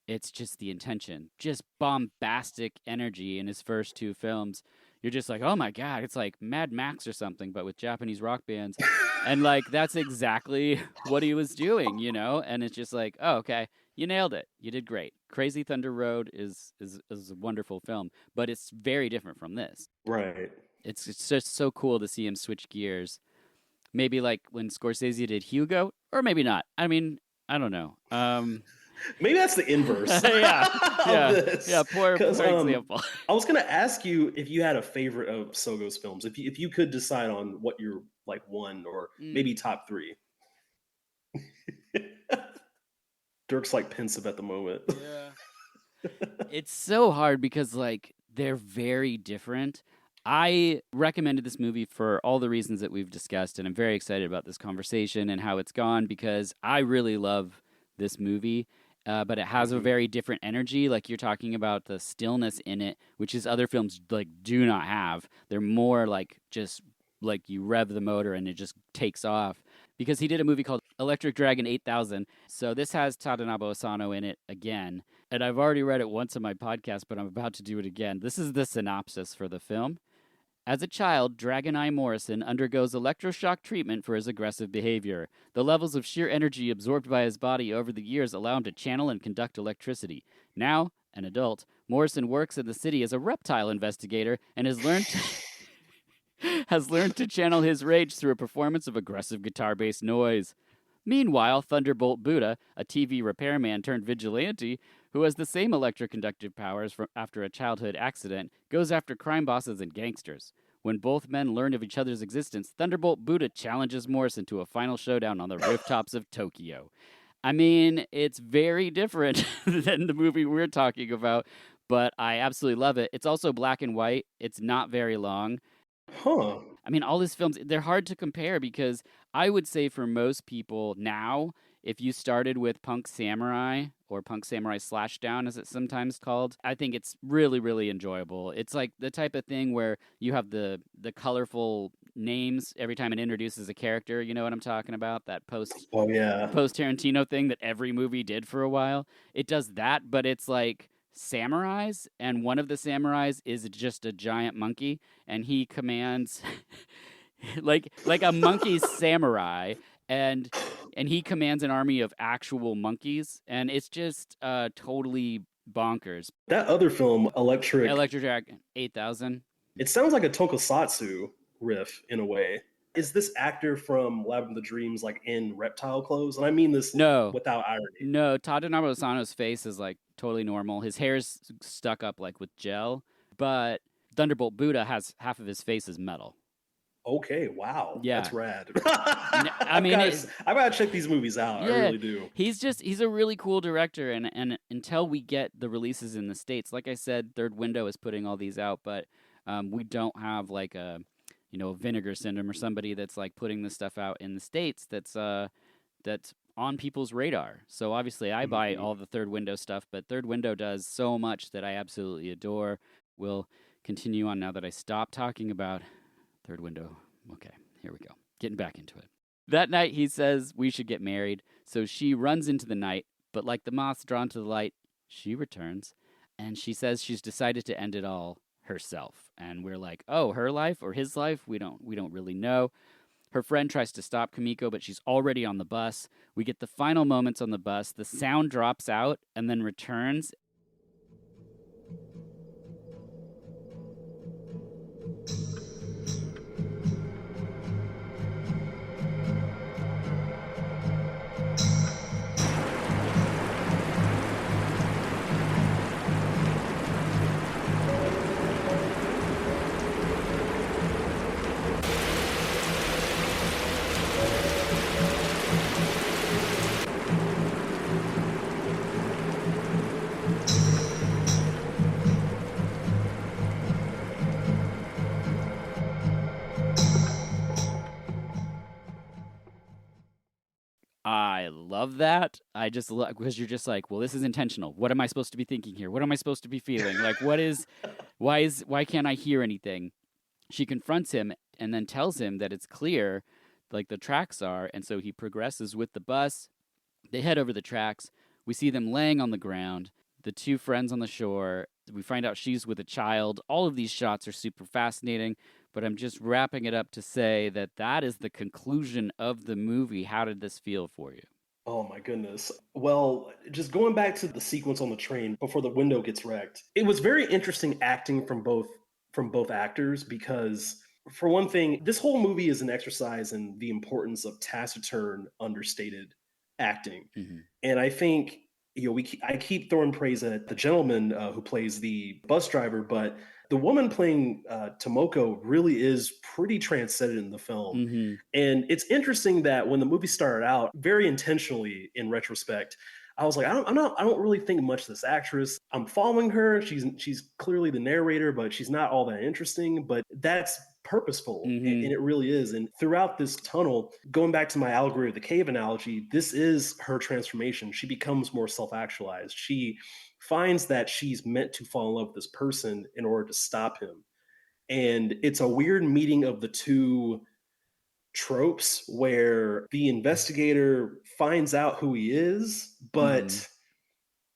S1: it's just the intention, just bombastic energy in his first two films. You're just like, oh my God, it's like Mad Max or something, but with Japanese rock bands. And like, that's exactly what he was doing, And it's just like, oh, okay, you nailed it. You did great. Crazy Thunder Road is a wonderful film, but it's very different from this.
S3: Right.
S1: It's just so cool to see him switch gears. Maybe like when Scorsese did Hugo, or maybe not. I mean, I don't know.
S3: Maybe that's the inverse.
S1: Yeah. Poor example.
S3: I was gonna ask you if you had a favorite of Sogo's films. If you could decide on what your like one or maybe top three. Dirk's like pensive at the moment.
S1: Yeah. It's so hard because like they're very different. I recommended this movie for all the reasons that we've discussed, and I'm very excited about this conversation and how it's gone because I really love this movie. But it has a very different energy. Like you're talking about the stillness in it, which is other films like do not have. They're more like just like you rev the motor and it just takes off. Because he did a movie called Electric Dragon 8000. So this has Tadanobu Asano in it again. And I've already read it once on my podcast, but I'm about to do it again. This is the synopsis for the film. As a child, Dragon Eye Morrison undergoes electroshock treatment for his aggressive behavior. The levels of sheer energy absorbed by his body over the years allow him to channel and conduct electricity. Now, an adult, Morrison works in the city as a reptile investigator and has learned to channel his rage through a performance of aggressive guitar-based noise. Meanwhile, Thunderbolt Buddha, a TV repairman turned vigilante, who has the same electroconductive powers from after a childhood accident, goes after crime bosses and gangsters. When both men learn of each other's existence, Thunderbolt Buddha challenges Morrison to a final showdown on the rooftops of Tokyo. I mean, it's very different than the movie we're talking about, but I absolutely love it. It's also black and white. It's not very long.
S3: Huh.
S1: I mean, all these films, they're hard to compare because I would say for most people now, if you started with Punk Samurai or Punk Samurai Slashdown, as it's sometimes called, I think it's really, really enjoyable. It's like the type of thing where you have the colorful names every time it introduces a character. You know what I'm talking about? That post Tarantino thing that every movie did for a while. It does that, but it's like samurais, and one of the samurais is just a giant monkey, and he commands like a monkey samurai, and he commands an army of actual monkeys, and it's just totally bonkers.
S3: That other film, Electric
S1: Dragon 8000.
S3: It sounds like a tokusatsu riff in a way. Is this actor from Labyrinth of Dreams like in reptile clothes? And I mean this without irony.
S1: No, Tadanobu Asano's face is like totally normal. His hair's stuck up like with gel, but Thunderbolt Buddha has half of his face is metal.
S3: Okay, wow.
S1: Yeah.
S3: That's rad.
S1: I mean,
S3: I gotta check these movies out.
S1: Yeah,
S3: I really do.
S1: He's a really cool director, and until we get the releases in the States, like I said, Third Window is putting all these out, but we don't have like a Vinegar Syndrome or somebody that's like putting this stuff out in the States that's on people's radar. So obviously I buy all the Third Window stuff, but Third Window does so much that I absolutely adore. We'll continue on now that I stopped talking about Third Window. Okay, here we go. Getting back into it. That night he says we should get married, so she runs into the night, but like the moths drawn to the light, she returns, and she says she's decided to end it all herself. And we're like, oh, her life or his life? We don't really know. Her friend tries to stop Kimiko, but she's already on the bus. We get the final moments on the bus. The sound drops out and then returns. I love that. I just love because you're just like, well, this is intentional. What am I supposed to be thinking here? What am I supposed to be feeling? Like, why can't I hear anything? She confronts him and then tells him that it's clear, like the tracks are, and so he progresses with the bus. They head over the tracks. We see them laying on the ground, the two friends on the shore. We find out she's with a child. All of these shots are super fascinating, but I'm just wrapping it up to say that is the conclusion of the movie. How did this feel for you?
S3: Oh my goodness. Well, just going back to the sequence on the train before the window gets wrecked. It was very interesting acting from both actors because for one thing, this whole movie is an exercise in the importance of taciturn, understated acting.
S1: Mm-hmm.
S3: And I think I keep throwing praise at the gentleman who plays the bus driver, but the woman playing Tomoko really is pretty transcendent in the film.
S1: Mm-hmm.
S3: And it's interesting that when the movie started out, very intentionally in retrospect, I was like, I don't really think much of this actress. I'm following her. She's clearly the narrator, but she's not all that interesting. But that's purposeful,
S1: Mm-hmm.
S3: and it really is. And throughout this tunnel, going back to my allegory of the cave analogy, this is her transformation. She becomes more self-actualized. She finds that she's meant to fall in love with this person in order to stop him. And it's a weird meeting of the two tropes where the investigator finds out who he is,
S1: Mhm.
S3: but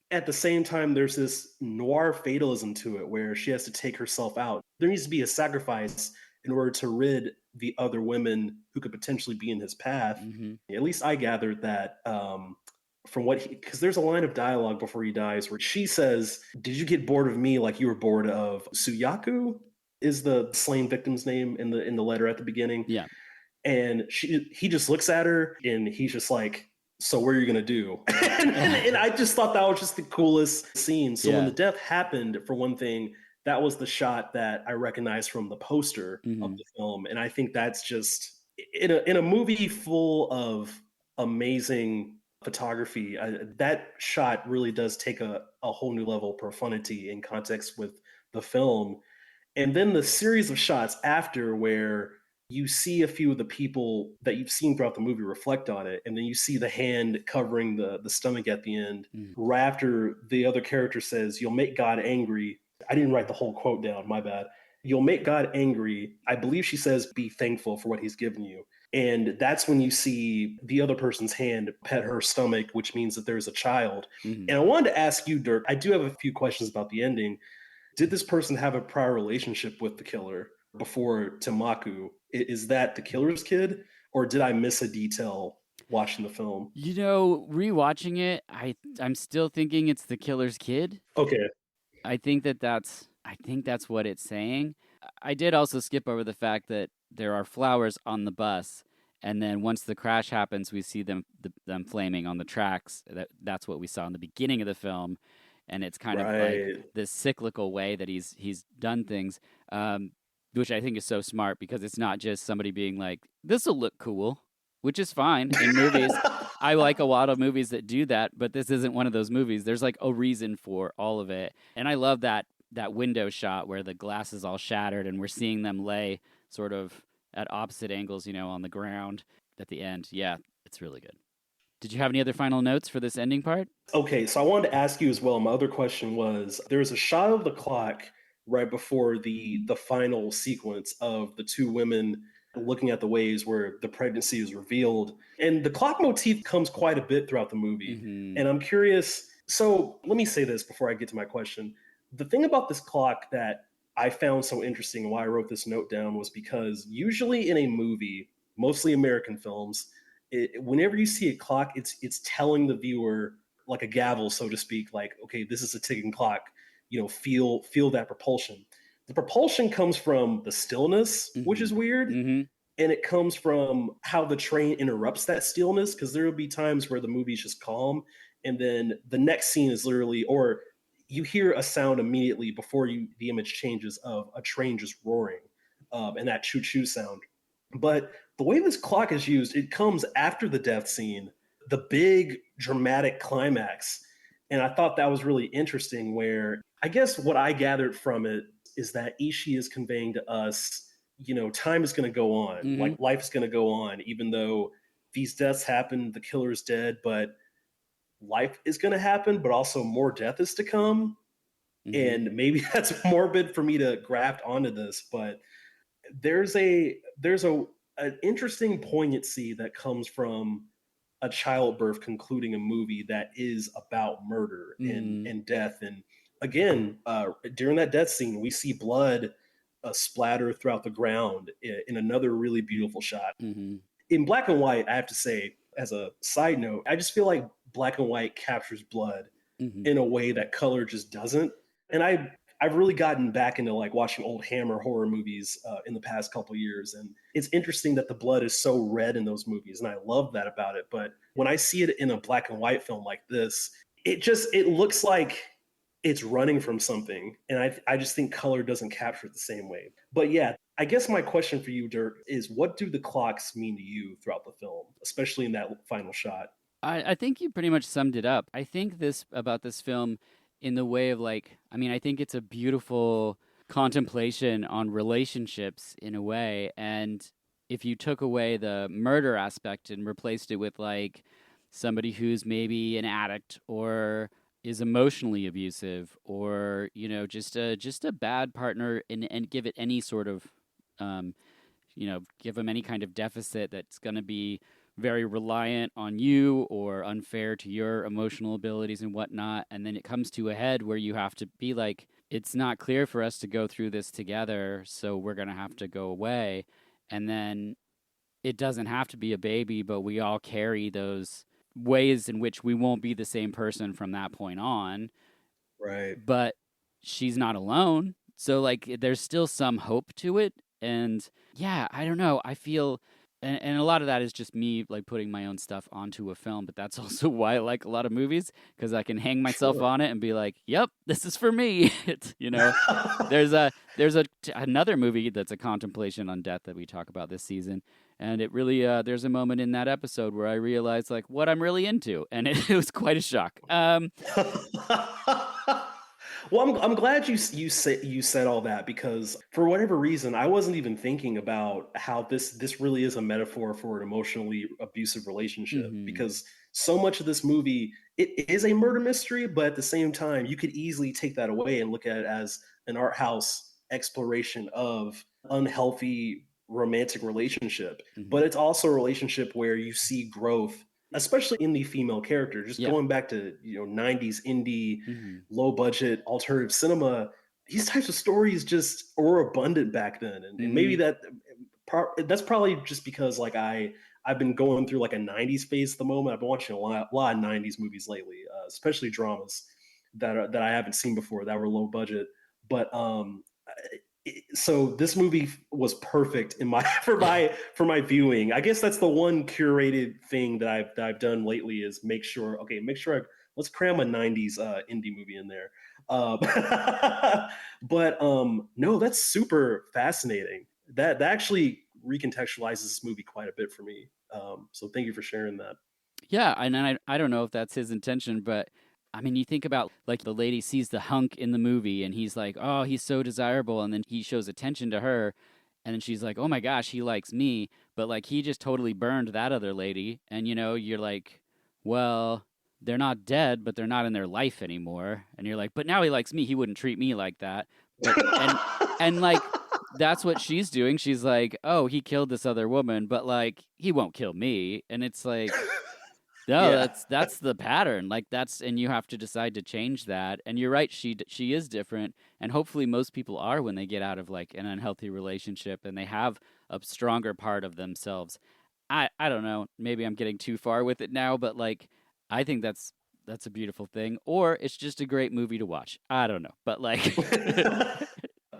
S3: at the same time, there's this noir fatalism to it where she has to take herself out. There needs to be a sacrifice in order to rid the other women who could potentially be in his path.
S1: Mhm.
S3: At least I gathered that from what he, because there's a line of dialogue before he dies where she says, "Did you get bored of me like you were bored of Suyaku?" Is the slain victim's name in the letter at the beginning,
S1: Yeah.
S3: and he just looks at her and he's just like, so what are you gonna do? And I just thought that was just the coolest scene. So when the
S1: Yeah.
S3: death happened, for one thing, that was the shot that I recognized from the poster of
S1: Mhm.
S3: the film, and I think that's just in a movie full of amazing photography. That shot really does take a whole new level of profundity in context with the film, and then the series of shots after where you see a few of the people that you've seen throughout the movie reflect on it, and then you see the hand covering the stomach at the end.
S1: Mhm.
S3: Right after the other character says, "You'll make God angry." I didn't write the whole quote down, my bad. "You'll make God angry." I believe she says, "Be thankful for what he's given you." And that's when you see the other person's hand pet her stomach, which means that there's a child.
S1: Mhm.
S3: And I wanted to ask you, Dirk, I do have a few questions about the ending. Did this person have a prior relationship with the killer before Tamaku? Is that the killer's kid, or did I miss a detail watching the film?
S1: You know, rewatching it, I'm still thinking it's the killer's kid.
S3: Okay,
S1: I think that's what it's saying. I did also skip over the fact that there are flowers on the bus, and then once the crash happens, we see them flaming on the tracks. That's what we saw in the beginning of the film, and it's kind of like
S3: right.
S1: this cyclical way that he's done things, um, which I think is so smart because it's not just somebody being like, "This will look cool," which is fine in movies. I like a lot of movies that do that, but this isn't one of those movies. There's like a reason for all of it. And I love that window shot where the glass is all shattered and we're seeing them lay sort of at opposite angles, on the ground at the end. Yeah, it's really good. Did you have any other final notes for this ending part?
S3: Okay, so I wanted to ask you as well. My other question was there's a shot of the clock right before the final sequence of the two women looking at the waves where the pregnancy is revealed. And the clock motif comes quite a bit throughout the movie.
S1: Mhm.
S3: And I'm curious, so let me say this before I get to my question. The thing about this clock that I found so interesting and why I wrote this note down was because usually in a movie, mostly American films, whenever you see a clock, it's telling the viewer like a gavel, so to speak, like, okay, this is a ticking clock. Feel that propulsion. The propulsion comes from the stillness, which is
S1: Mhm.
S3: weird,
S1: Mhm.
S3: and it comes from how the train interrupts that stillness. Because there will be times where the movie's just calm, and then the next scene is literally, or you hear a sound immediately before the image changes of a train just roaring, and that choo choo sound. But the way this clock is used, it comes after the death scene, the big dramatic climax. And I thought that was really interesting. Where I guess what I gathered from it is that Ishii is conveying to us, time is going to go on,
S1: Mhm.
S3: like life is going to go on, even though these deaths happen, the killer is dead, but life is going to happen, but also more death is to come.
S1: Mhm.
S3: And maybe that's morbid for me to graft onto this, but there's a an interesting poignancy that comes from a childbirth concluding a movie that is about murder and
S1: Mhm.
S3: death. And again, during that death scene, we see blood splatter throughout the ground in another really beautiful shot.
S1: Mhm.
S3: In black and white, I have to say, as a side note, I just feel like black and white captures blood
S1: Mhm.
S3: in a way that color just doesn't. And I've really gotten back into like watching old Hammer horror movies in the past couple years, and it's interesting that the blood is so red in those movies, and I love that about it. But when I see it in a black and white film like this, it looks like it's running from something, and I just think color doesn't capture it the same way. But yeah, I guess my question for you, Dirk, is what do the clocks mean to you throughout the film, especially in that final shot?
S1: I think you pretty much summed it up. I think this about this film in the way of like, I mean, I think it's a beautiful contemplation on relationships in a way. And if you took away the murder aspect and replaced it with like somebody who's maybe an addict or is emotionally abusive or, just a bad partner and give it any sort of um give them any kind of deficit that's going to be very reliant on you or unfair to your emotional abilities and whatnot. And then it comes to a head where you have to be like, it's not clear for us to go through this together, so we're going to have to go away. And then it doesn't have to be a baby, but we all carry those ways in which we won't be the same person from that point on.
S3: Right.
S1: But she's not alone. So, like, there's still some hope to it. And yeah, I don't know. I feel, and a lot of that is just me, like, putting my own stuff onto a film. But that's also why I like a lot of movies, because I can hang myself
S3: Sure.
S1: on it and be like, yep, this is for me. There's another movie that's a contemplation on death that we talk about this season. And it really, there's a moment in that episode where I realized, like, what I'm really into. And it was quite a shock.
S3: Well, I'm glad you said all that, because for whatever reason I wasn't even thinking about how this really is a metaphor for an emotionally abusive relationship,
S1: Mhm.
S3: because so much of this movie, it is a murder mystery, but at the same time you could easily take that away and look at it as an art house exploration of unhealthy romantic relationship. But
S1: Mhm.
S3: it's also a relationship where you see growth, especially in the female character. Just
S1: Yeah.
S3: going back to 90s indie,
S1: Mhm.
S3: low budget alternative cinema, these types of stories just were abundant back then. And maybe
S1: Mhm.
S3: that's probably just because, like, I've been going through like a 90s phase at the moment. I've been watching a lot of 90s movies lately, especially dramas that I haven't seen before that were low budget. But so this movie was perfect in my for my viewing. I guess that's the one curated thing that I've done lately, is make sure let's cram a 90s indie movie in there. Um, but no, that's super fascinating. That actually recontextualizes this movie quite a bit for me. So thank you for sharing that.
S1: Yeah, and I don't know if that's his intention, but I mean, you think about, like, the lady sees the hunk in the movie and he's like, "Oh, he's so desirable." And then he shows attention to her and then she's like, "Oh my gosh, he likes me." But like he just totally burned that other lady and you're like, "Well, they're not dead, but they're not in their life anymore." And you're like, "But now he likes me. He wouldn't treat me like that." But and like that's what she's doing. She's like, "Oh, he killed this other woman, but like he won't kill me." And it's like, no,
S3: Yeah.
S1: that's the pattern. Like and you have to decide to change that. And you're right, she is different, and hopefully most people are when they get out of like an unhealthy relationship and they have a stronger part of themselves. I don't know, maybe I'm getting too far with it now, but like I think that's a beautiful thing, or it's just a great movie to watch. I don't know, but like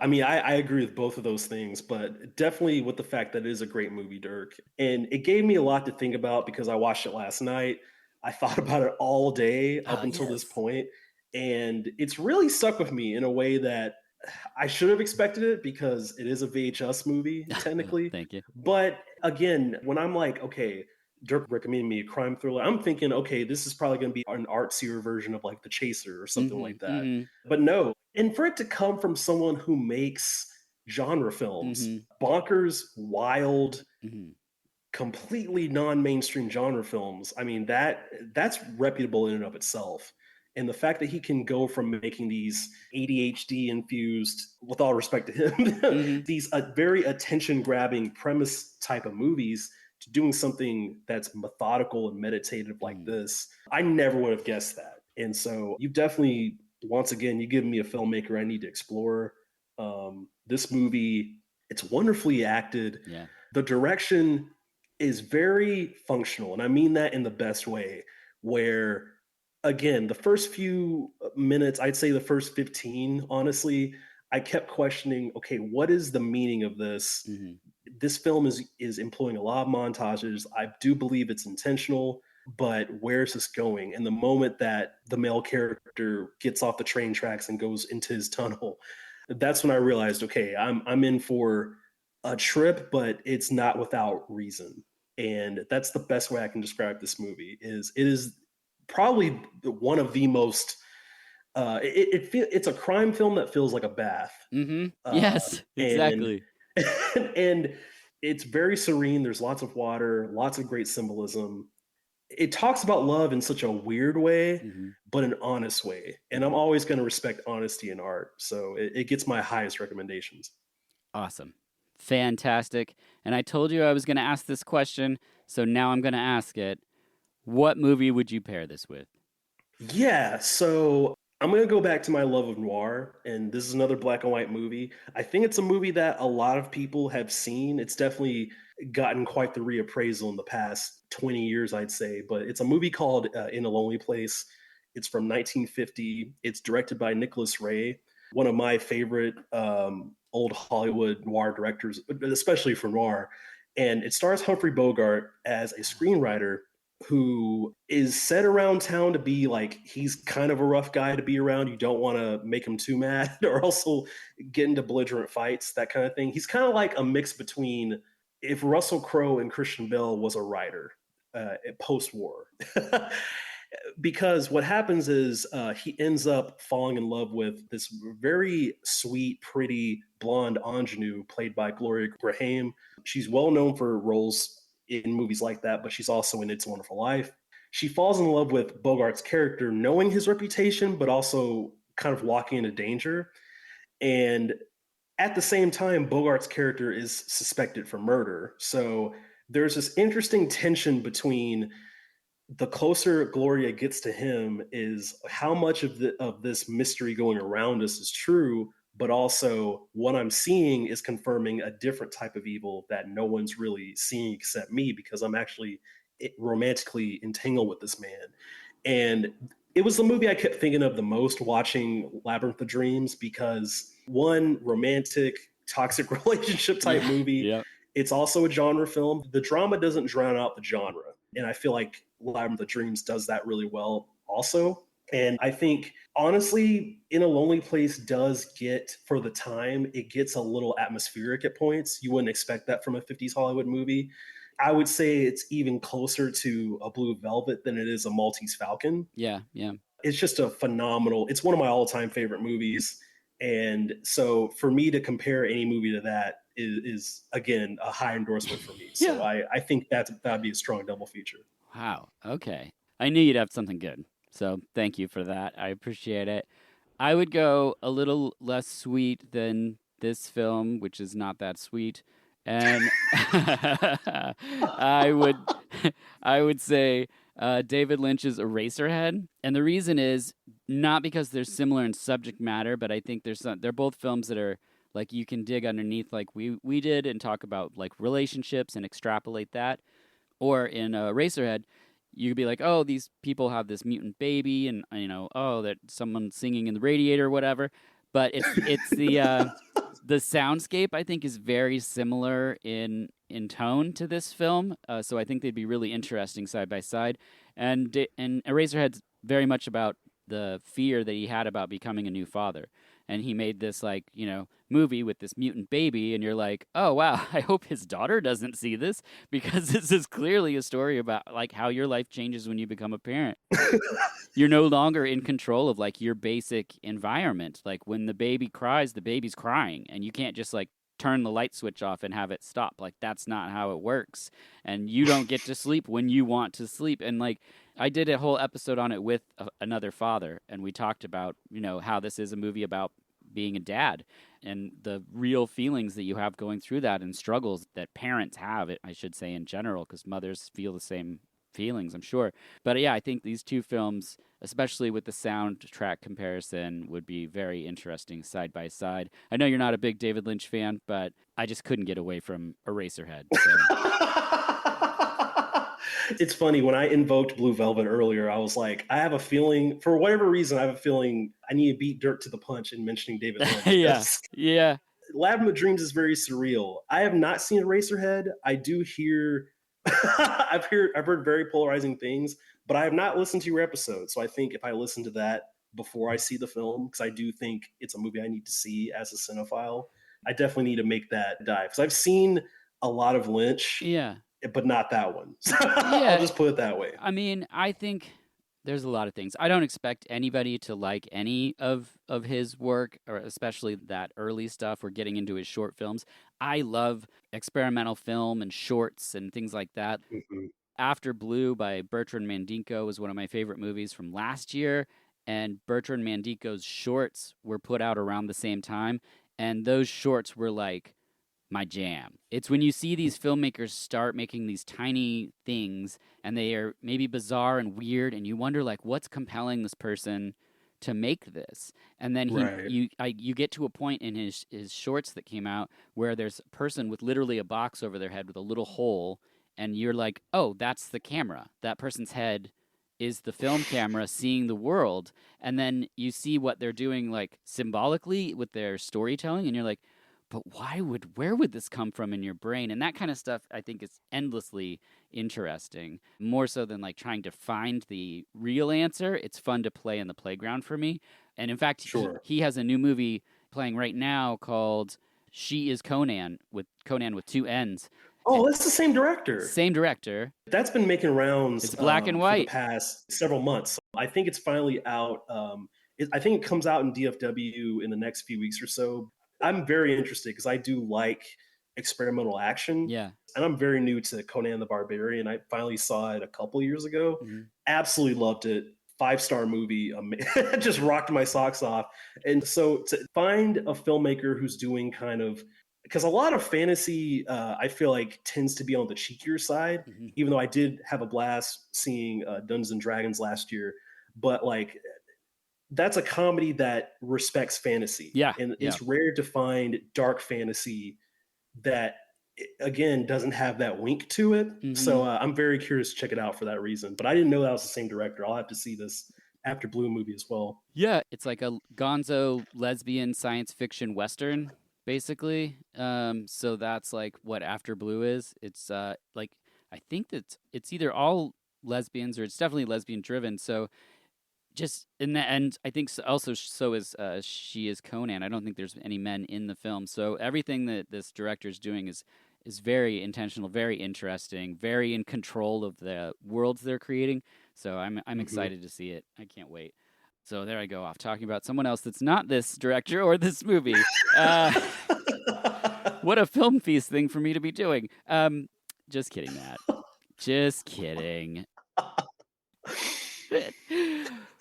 S3: I mean, I agree with both of those things, but definitely with the fact that it is a great movie, Dirk. And it gave me a lot to think about because I watched it last night. I thought about it all day up
S1: oh
S3: until this
S1: yes.
S3: point, and it's really stuck with me in a way that I should have expected it, because it is a VHS movie, technically.
S1: Thank you.
S3: But again, when I'm like, okay, Dirk recommended me a crime thriller, I'm thinking, okay, this is probably going to be an artsier version of like The Chaser or something
S1: Mhm.
S3: like that.
S1: Mhm.
S3: But no, and for it to come from someone who makes genre films,
S1: Mhm.
S3: bonkers, wild,
S1: Mhm.
S3: completely non-mainstream genre films, I mean, that's reputable in and of itself. And the fact that he can go from making these ADHD infused, with all respect to him,
S1: Mhm.
S3: these very attention grabbing premise type of movies, to doing something that's methodical and meditative like
S1: Mhm.
S3: this, I never would have guessed that. And so you've definitely, once again, you give me a filmmaker I need to explore. This movie, it's wonderfully acted.
S1: Yeah.
S3: The direction is very functional, and I mean that in the best way. Where, again, the first few minutes, I'd say the first 15, honestly, I kept questioning, okay, what is the meaning of this?
S1: Mhm.
S3: This film is employing a lot of montages. I do believe it's intentional, but where's this going? And the moment that the male character gets off the train tracks and goes into his tunnel, that's when I realized, okay, I'm in for a trip, but it's not without reason. And that's the best way I can describe this movie. It is probably one of the most it's a crime film that feels like a bath.
S1: Mhm.
S3: uh,
S1: Yes,
S3: and
S1: exactly.
S3: and it's very serene. There's lots of water, lots of great symbolism. It talks about love in such a weird way,
S1: Mhm.
S3: but an honest way. And I'm
S1: Mhm.
S3: always going to respect honesty in art. So it gets my highest recommendations.
S1: Awesome. Fantastic. And I told you I was going to ask this question, so now I'm going to ask it. What movie would you pair this with?
S3: Yeah, so I'm gonna go back to my love of noir, and this is another black and white movie. I think it's a movie that a lot of people have seen. It's definitely gotten quite the reappraisal in the past 20 years, I'd say. But it's a movie called In a Lonely Place. It's from 1950. It's directed by Nicholas Ray, one of my favorite old Hollywood noir directors, especially for noir. And it stars Humphrey Bogart as a screenwriter who is set around town to be like he's kind of a rough guy to be around. You don't want to make him too mad or also get into belligerent fights, that kind of thing. He's kind of like a mix between if Russell Crowe and Christian Bale was a writer post-war. Because what happens is he ends up falling in love with this very sweet, pretty blonde ingenue played by Gloria Grahame. She's well known for roles in movies like that, but she's also in It's a Wonderful Life. She falls in love with Bogart's character, knowing his reputation, but also kind of walking into danger. And at the same time, Bogart's character is suspected for murder. So there's this interesting tension between the closer Gloria gets to him is how much of this mystery going around us is true, but also what I'm seeing is confirming a different type of evil that no one's really seeing except me because I'm actually romantically entangled with this man. And it was the movie I kept thinking of the most watching Labyrinth of Dreams because one romantic toxic relationship type movie.
S1: Yeah.
S3: It's also a genre film. The drama doesn't drown out the genre. And I feel like Labyrinth of Dreams does that really well also. And I think, honestly, In a Lonely Place does get, for the time, it gets a little atmospheric at points. You wouldn't expect that from a 50s Hollywood movie. I would say it's even closer to a Blue Velvet than it is a Maltese Falcon.
S1: Yeah, yeah.
S3: It's just a phenomenal, it's one of my all-time favorite movies. And so for me to compare any movie to that is again, a high endorsement for me. So I think that'd be a strong double feature.
S1: Wow. Okay. I knew you'd have something good. So thank you for that. I appreciate it. I would go a little less sweet than this film, which is not that sweet. And I would I would say David Lynch's Eraserhead. And the reason is not because they're similar in subject matter, but I think they're both films that are like you can dig underneath like we did and talk about like relationships and extrapolate that. Or in Eraserhead, you could be like, oh, these people have this mutant baby, and oh, that someone's singing in the radiator or whatever. But it's the soundscape I think is very similar in tone to this film. So I think they'd be really interesting side by side. And Eraserhead's very much about the fear that he had about becoming a new father. And he made this movie with this mutant baby, and you're like, oh wow, I hope his daughter doesn't see this because this is clearly a story about like how your life changes when you become a parent. You're no longer in control of like your basic environment. Like when the baby cries, the baby's crying, and you can't just like turn the light switch off and have it stop. Like that's not how it works. And you don't get to sleep when you want to sleep. And like I did a whole episode on it with another father, and we talked about, how this is a movie about being a dad and the real feelings that you have going through that and struggles that parents have, I should say, in general, because mothers feel the same feelings, I'm sure. But yeah, I think these two films, especially with the soundtrack comparison, would be very interesting side by side. I know you're not a big David Lynch fan, but I just couldn't get away from Eraserhead. So.
S3: It's funny, when I invoked Blue Velvet earlier, I was like, I have a feeling, for whatever reason, I have a feeling I need to beat dirt to the punch in mentioning David Lynch.
S1: Yeah.
S3: Labyrinth of Dreams is very surreal. I have not seen Eraserhead. I do hear, I've heard very polarizing things, but I have not listened to your episode. So I think if I listen to that before I see the film, because I do think it's a movie I need to see as a cinephile, I definitely need to make that dive. Because I've seen a lot of Lynch.
S1: Yeah.
S3: But not that one. I'll just put it that way.
S1: I mean, I think there's a lot of things. I don't expect anybody to like any of his work, or especially that early stuff. We're getting into his short films. I love experimental film and shorts and things like that.
S3: Mm-hmm.
S1: After Blue by Bertrand Mandico was one of my favorite movies from last year, and Bertrand Mandico's shorts were put out around the same time, and those shorts were like my jam. It's when you see these filmmakers start making these tiny things and they are maybe bizarre and weird and you wonder like what's compelling this person to make this. And then
S3: Right.
S1: you get to a point in his shorts that came out where there's a person with literally a box over their head with a little hole and you're like, "Oh, that's the camera. That person's head is the film camera seeing the world." And then you see what they're doing like symbolically with their storytelling and you're like, but where would this come from in your brain? And that kind of stuff I think is endlessly interesting, more so than like trying to find the real answer. It's fun to play in the playground for me. And in fact,
S3: Sure.
S1: he has a new movie playing right now called She is Conan with two N's.
S3: Oh, that's the same director.
S1: Same director.
S3: That's been making rounds.
S1: It's black and
S3: for the
S1: white.
S3: past several months. I think it's finally out. I think it comes out in DFW in the next few weeks or so. I'm very interested because I do like experimental action.
S1: Yeah.
S3: And I'm very new to Conan the Barbarian. I finally saw it a couple years ago.
S1: Mhm.
S3: Absolutely loved it. 5-star movie. Just rocked my socks off. And so to find a filmmaker who's doing kind of, because a lot of fantasy, I feel like tends to be on the cheekier side,
S1: Mhm.
S3: even though I did have a blast seeing Dungeons and Dragons last year. But like, that's a comedy that respects fantasy.
S1: Yeah,
S3: And
S1: yeah.
S3: it's rare to find dark fantasy that, again, doesn't have that wink to it.
S1: Mhm.
S3: So I'm very curious to check it out for that reason. But I didn't know that was the same director. I'll have to see this After Blue movie as well.
S1: Yeah, it's like a gonzo lesbian science fiction western, basically. So that's like what After Blue is. It's like I think that it's either all lesbians or it's definitely lesbian driven. So just in the end, I think also so is She is Conan. I don't think there's any men in the film. So everything that this director is doing is very intentional, very interesting, very in control of the worlds they're creating. So I'm excited to see it. I can't wait. So there I go off talking about someone else that's not this director or this movie. What a film feast thing for me to be doing. Just kidding, Matt. Just kidding.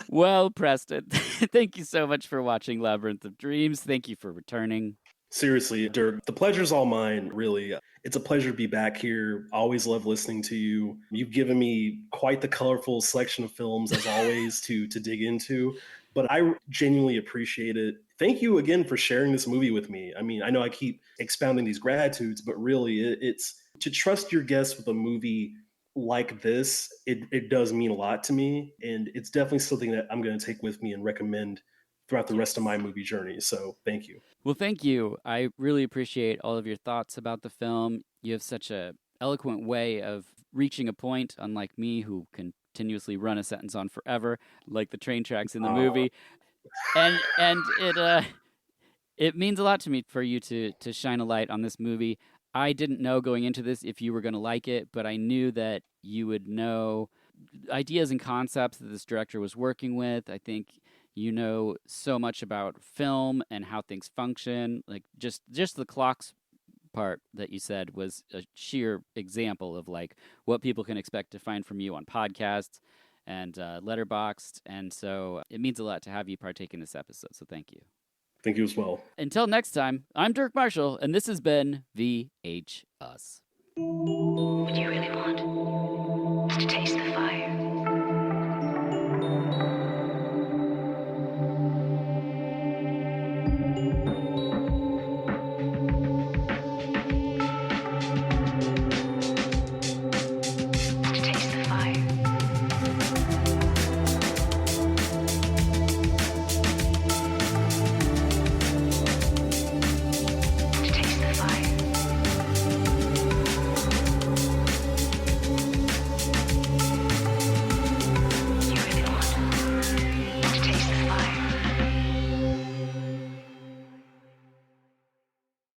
S1: Well, Preston, thank you so much for watching Labyrinth of Dreams. Thank you for returning.
S3: Seriously, Dirk, the pleasure's all mine, really. It's a pleasure to be back here. Always love listening to you. You've given me quite the colorful selection of films, as always, to dig into. But I genuinely appreciate it. Thank you again for sharing this movie with me. I mean, I know I keep expounding these gratitudes, but really, it's to trust your guests with a movie like this, it does mean a lot to me. And it's definitely something that I'm going to take with me and recommend throughout the rest of my movie journey. So thank you.
S1: Well, thank you. I really appreciate all of your thoughts about the film. You have such a eloquent way of reaching a point, unlike me, who continuously run a sentence on forever, like the train tracks in the movie. And it means a lot to me for you to shine a light on this movie. I didn't know going into this if you were going to like it, but I knew that you would know ideas and concepts that this director was working with. I think you know so much about film and how things function. Like just the clocks part that you said was a sheer example of like what people can expect to find from you on podcasts and Letterboxd. And so it means a lot to have you partake in this episode. So thank you.
S3: Thank you as well.
S1: Until next time, I'm Dirk Marshall, and this has been VH Us.
S2: What you really want?